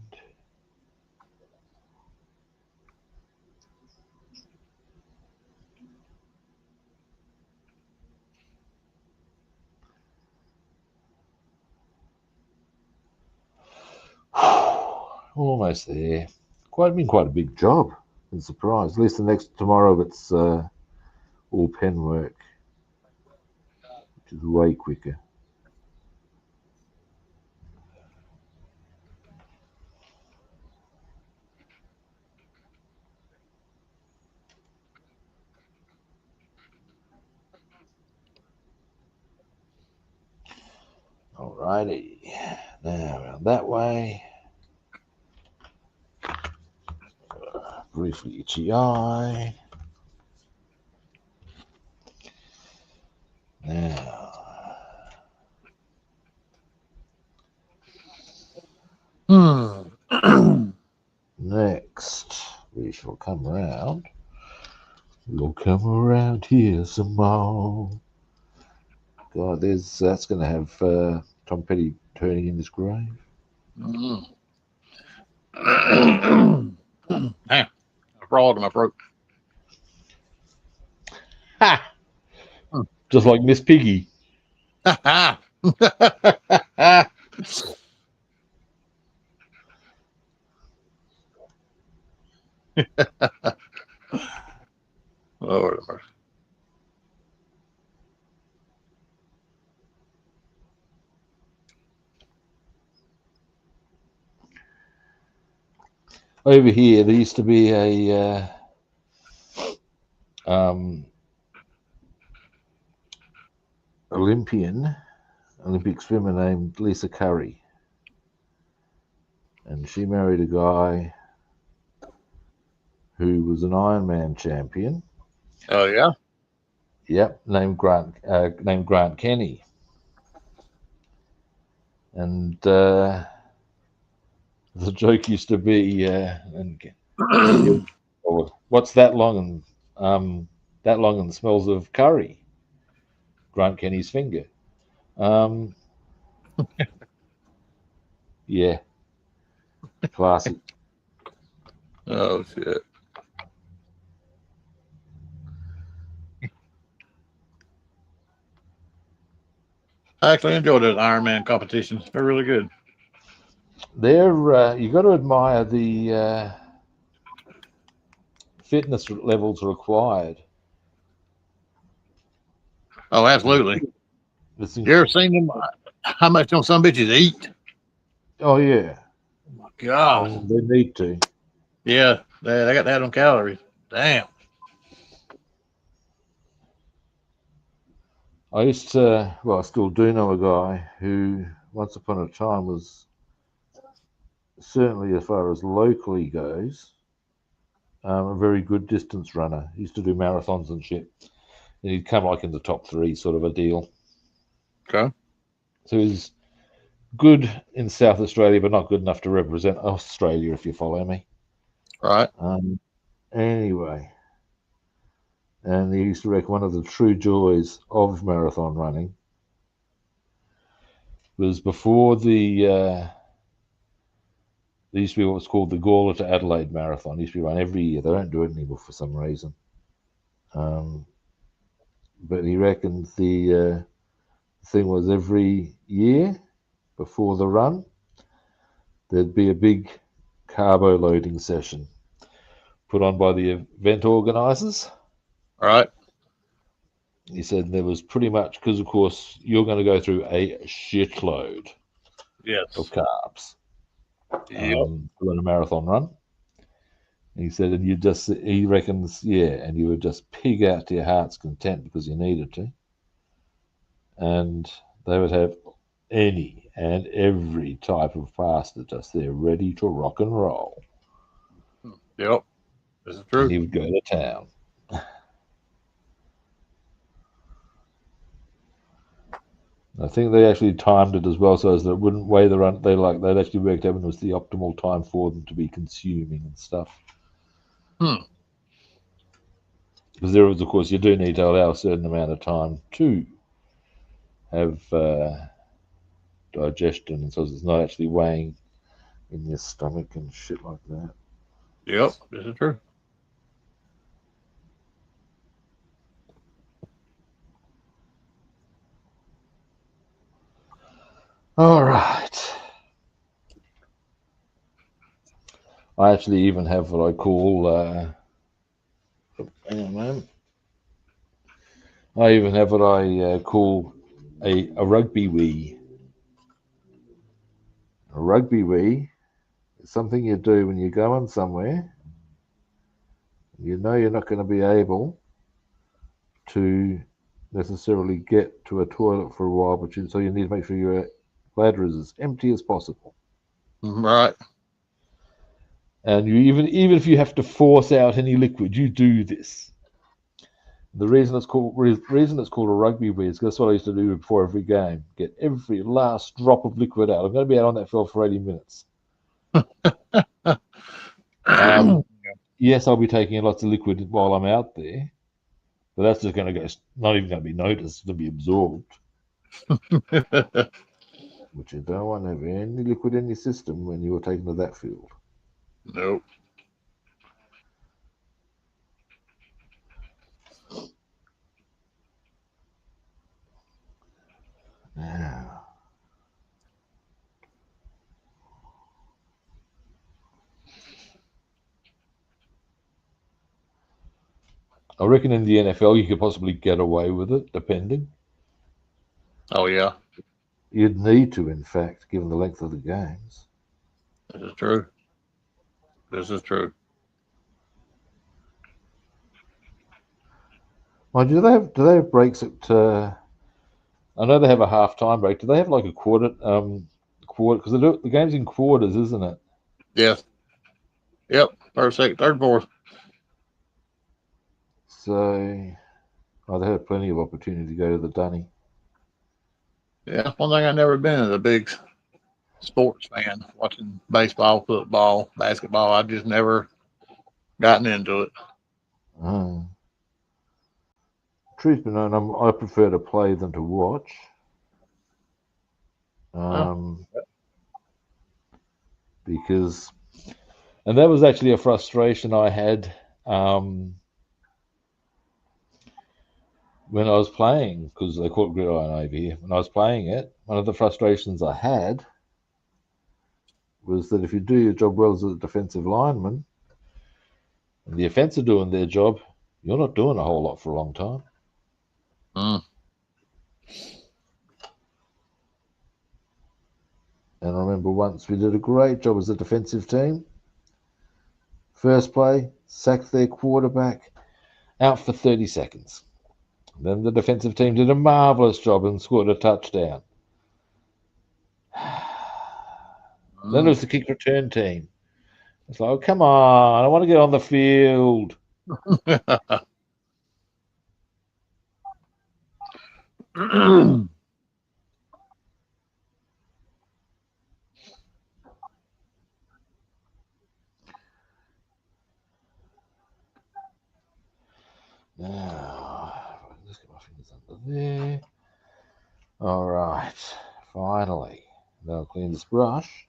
almost there. Quite a big job. I'm surprised. At least the next tomorrow it's all pen work, which is way quicker. Alrighty. Now around that way. Briefly itchy eye. Now, Hmm. next we shall come around. We'll come around here some more. God, that's going to have Tom Petty turning in his grave. Mm. Damn, a frog in my throat. Ha! Just like Miss Piggy. Lord have mercy. Over here, there used to be um, Olympian Olympic swimmer named Lisa Curry, and she married a guy who was an Ironman champion. Oh yeah. Yep, named Grant Kenny, and the joke used to be, and what's that long and smells of curry? Grant Kenny's finger. Um, yeah, classic. Oh shit. I actually enjoyed those Ironman competitions. They're really good. There, you got to admire the fitness levels required. Oh, It's, absolutely. it's You ever seen them? How much them some bitches eat? oh yeah, Oh my God. they need to. Yeah, they got that on calories. Damn. I used to, well, I still do know a guy who, once upon a time, was certainly as far as locally goes, a very good distance runner. He used to do marathons and shit. And he'd come like in the top three, sort of a deal. Okay. So he's good in South Australia, but not good enough to represent Australia, if you follow me. Right. Anyway, and he used to reckon one of the true joys of marathon running was before there used to be what was called the Gawler to Adelaide Marathon. It used to be run every year. They don't do it anymore for some reason. Um, but he reckons the thing was every year before the run, there'd be a big carbo loading session put on by the event organisers. Right. He said there was pretty much, because of course you're going to go through a shitload of Yes. carbs Yep. to run a marathon run. He said, and he reckons, yeah, and you would just pig out to your heart's content because you needed to. And they would have any and every type of pasta just there ready to rock and roll. Yep. This is And true. he would go to town. I think they actually timed it as well so as that it wouldn't weigh the run. They'd actually worked out when it was the optimal time for them to be consuming and stuff. Hmm. Because there was, of course, you do need to allow a certain amount of time to have digestion, and so it's not actually weighing in your stomach and shit like that. Yep. This is true. All right. I actually even have what I call, hang on a moment. I even have what I call a rugby wee. A rugby wee is something you do when you're going somewhere. You know you're not going to be able to necessarily get to a toilet for a while, so you need to make sure your bladder is as empty as possible. Right. And you even if you have to force out any liquid, you do this. The reason it's called a rugby wee is because that's what I used to do before every game. Get every last drop of liquid out. I'm going to be out on that field for 80 minutes. Um, yes, I'll be taking lots of liquid while I'm out there, but that's just going to go, not even going to be noticed, it's going to be absorbed, which you don't want to have any liquid in your system when you're taken to that field. Nope. Now, I reckon in the NFL you could possibly get away with it, depending. Oh yeah. You'd need to, in fact, given the length of the games. This is true. This is true. Mind you, do they have breaks at I know they have a half-time break. Do they have like a quarter? Because the game's in quarters, isn't it? Yes. Yep. First, second, third, fourth. So, they had plenty of opportunity to go to the dunny. Yeah. One thing I never been is a big sports fan, watching baseball, football, basketball. I've just never gotten into it. Oh. Truth be known, I prefer to play than to watch. Oh, Because, and that was actually a frustration I had when I was playing, because they call it gridiron over here. When I was playing it, one of the frustrations I had was that if you do your job well as a defensive lineman, and the offense are doing their job, you're not doing a whole lot for a long time. mm. And I remember once we did a great job as a defensive team. First play, sacked their quarterback, out for 30 seconds. Then the defensive team did a marvelous job and scored a touchdown. Then it was the kick return team. It's like, oh, come on, I want to get on the field. Now, just get my fingers under there. All right, finally. Now I'll clean this brush.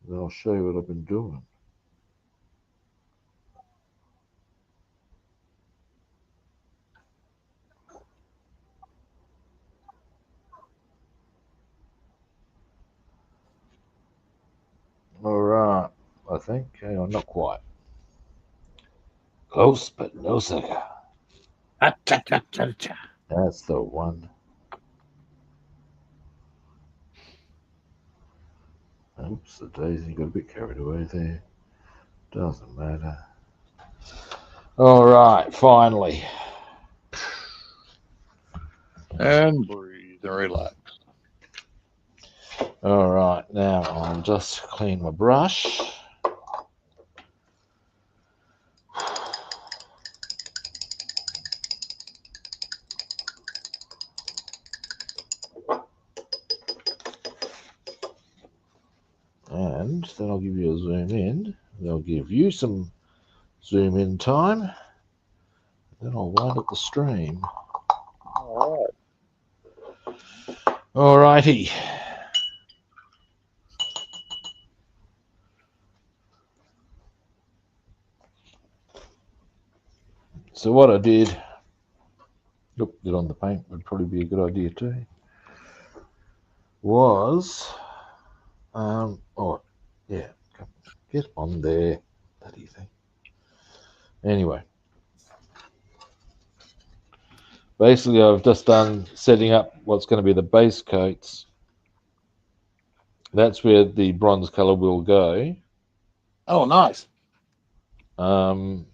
Then I'll show you what I've been doing. All right, I think. Hang on, not quite. Close, but no cigar. That's the one. Oops, the daisy got a bit carried away there. Doesn't matter. All right, finally. And breathe and relax. All right, now I'll just clean my brush. And then I'll give you a zoom in. They'll give you some zoom in time. Then I'll wind up the stream. All All righty. So what I did, look, get on the paint would probably be a good idea too, was, oh, yeah, get on there, bloody thing. Anyway, basically I've just done setting up what's going to be the base coats. That's where the bronze color will go. Oh, nice. And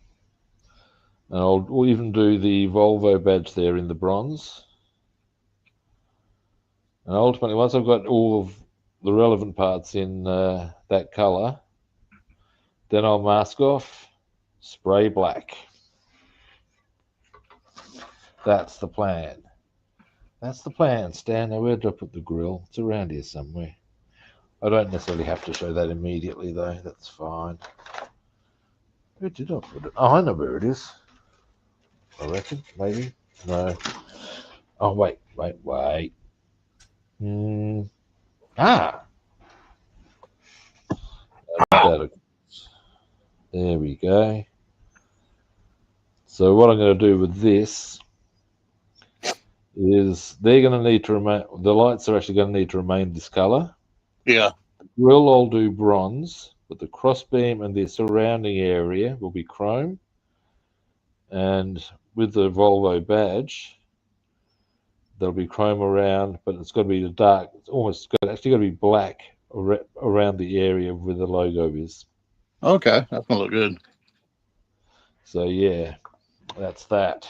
we'll even do the Volvo badge there in the bronze. And ultimately, once I've got all of the relevant parts in that color, then I'll mask off, spray black. That's the plan. That's the plan, Stan. Now, where did I put the grill? It's around here somewhere. I don't necessarily have to show that immediately, though. That's fine. Where did I put it? Oh, I know where it is. I reckon, maybe. No. Oh, wait. Ah! There we go. So what I'm going to do with this is they're going to need to remain, the lights are actually going to need to remain this color. Yeah. The grill I'll do bronze, but the crossbeam and the surrounding area will be chrome. And with the Volvo badge, there'll be chrome around, but it's got to be dark. It's actually got to be black around the area where the logo is. Okay. That's going to look good. So yeah, that's that.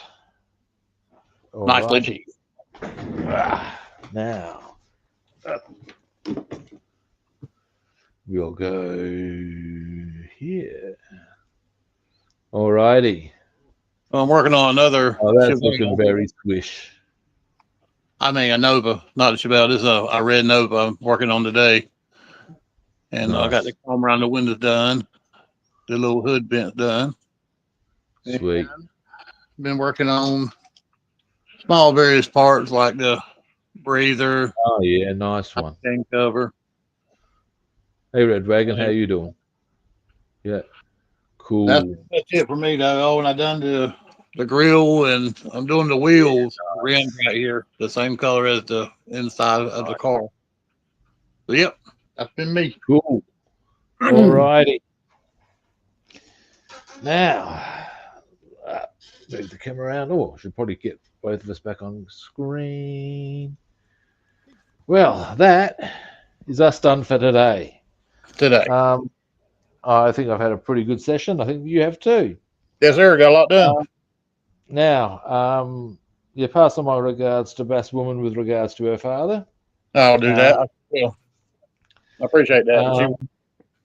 All Nicely. righty. Ah. Now, we'll go here. Alrighty. I'm working on another Oh, that's looking Chevelle. very swish. I mean, a Nova, not a Chevelle. This is a red Nova I'm working on today. And I got the Nice. chrome around the windows done, the little hood vent done. Sweet. And been working on small various parts like the breather, Oh yeah, nice one. tank cover. Hey Red Wagon, how And you doing? Yeah, that's cool. that's it for me though. Oh, and I done the grill and I'm doing the wheels rim right here, the same color as the inside of the car. So yep, that's been me. Cool. Alrighty. Now, move the camera around. Oh, I should probably get both of us back on screen. Well, that is us done for today. Today. Um, I think I've had a pretty good session. I think you have too. Yes, sir. Got a lot done. Now, you pass on my regards to Bass Woman with regards to her father. I'll do that. I will. I appreciate that. Um,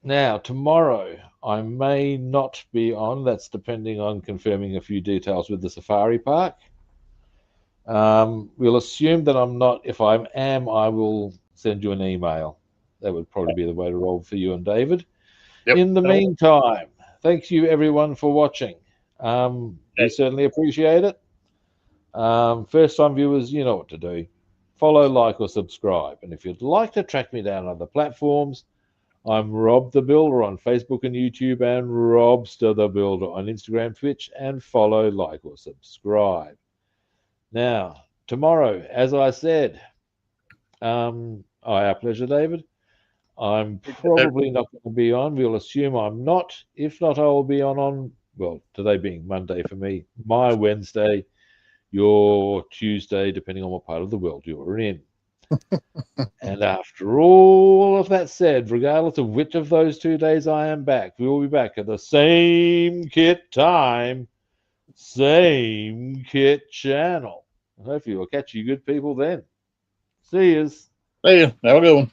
now, tomorrow I may not be on. That's depending on confirming a few details with the safari park. We'll assume that I'm not. If I am, I will send you an email. That would probably be the way to roll for you and David. Yep. In the meantime, thank you everyone for watching. We certainly appreciate it. First time viewers, you know what to do. Follow, like, or subscribe. And if you'd like to track me down on other platforms, I'm Rob the Builder on Facebook and YouTube, and Robster the Builder on Instagram, Twitch, and follow, like, or subscribe. Now, tomorrow, as I said, our pleasure, David. I'm probably not going to be on. We'll assume I'm not. If not, I will be on, well, today being Monday for me, my Wednesday, your Tuesday, depending on what part of the world you're in. And after all of that said, regardless of which of those 2 days I am back, we will be back at the same kit time, same kit channel. Hopefully we'll catch you good people then. See yous. See you. Have a good one.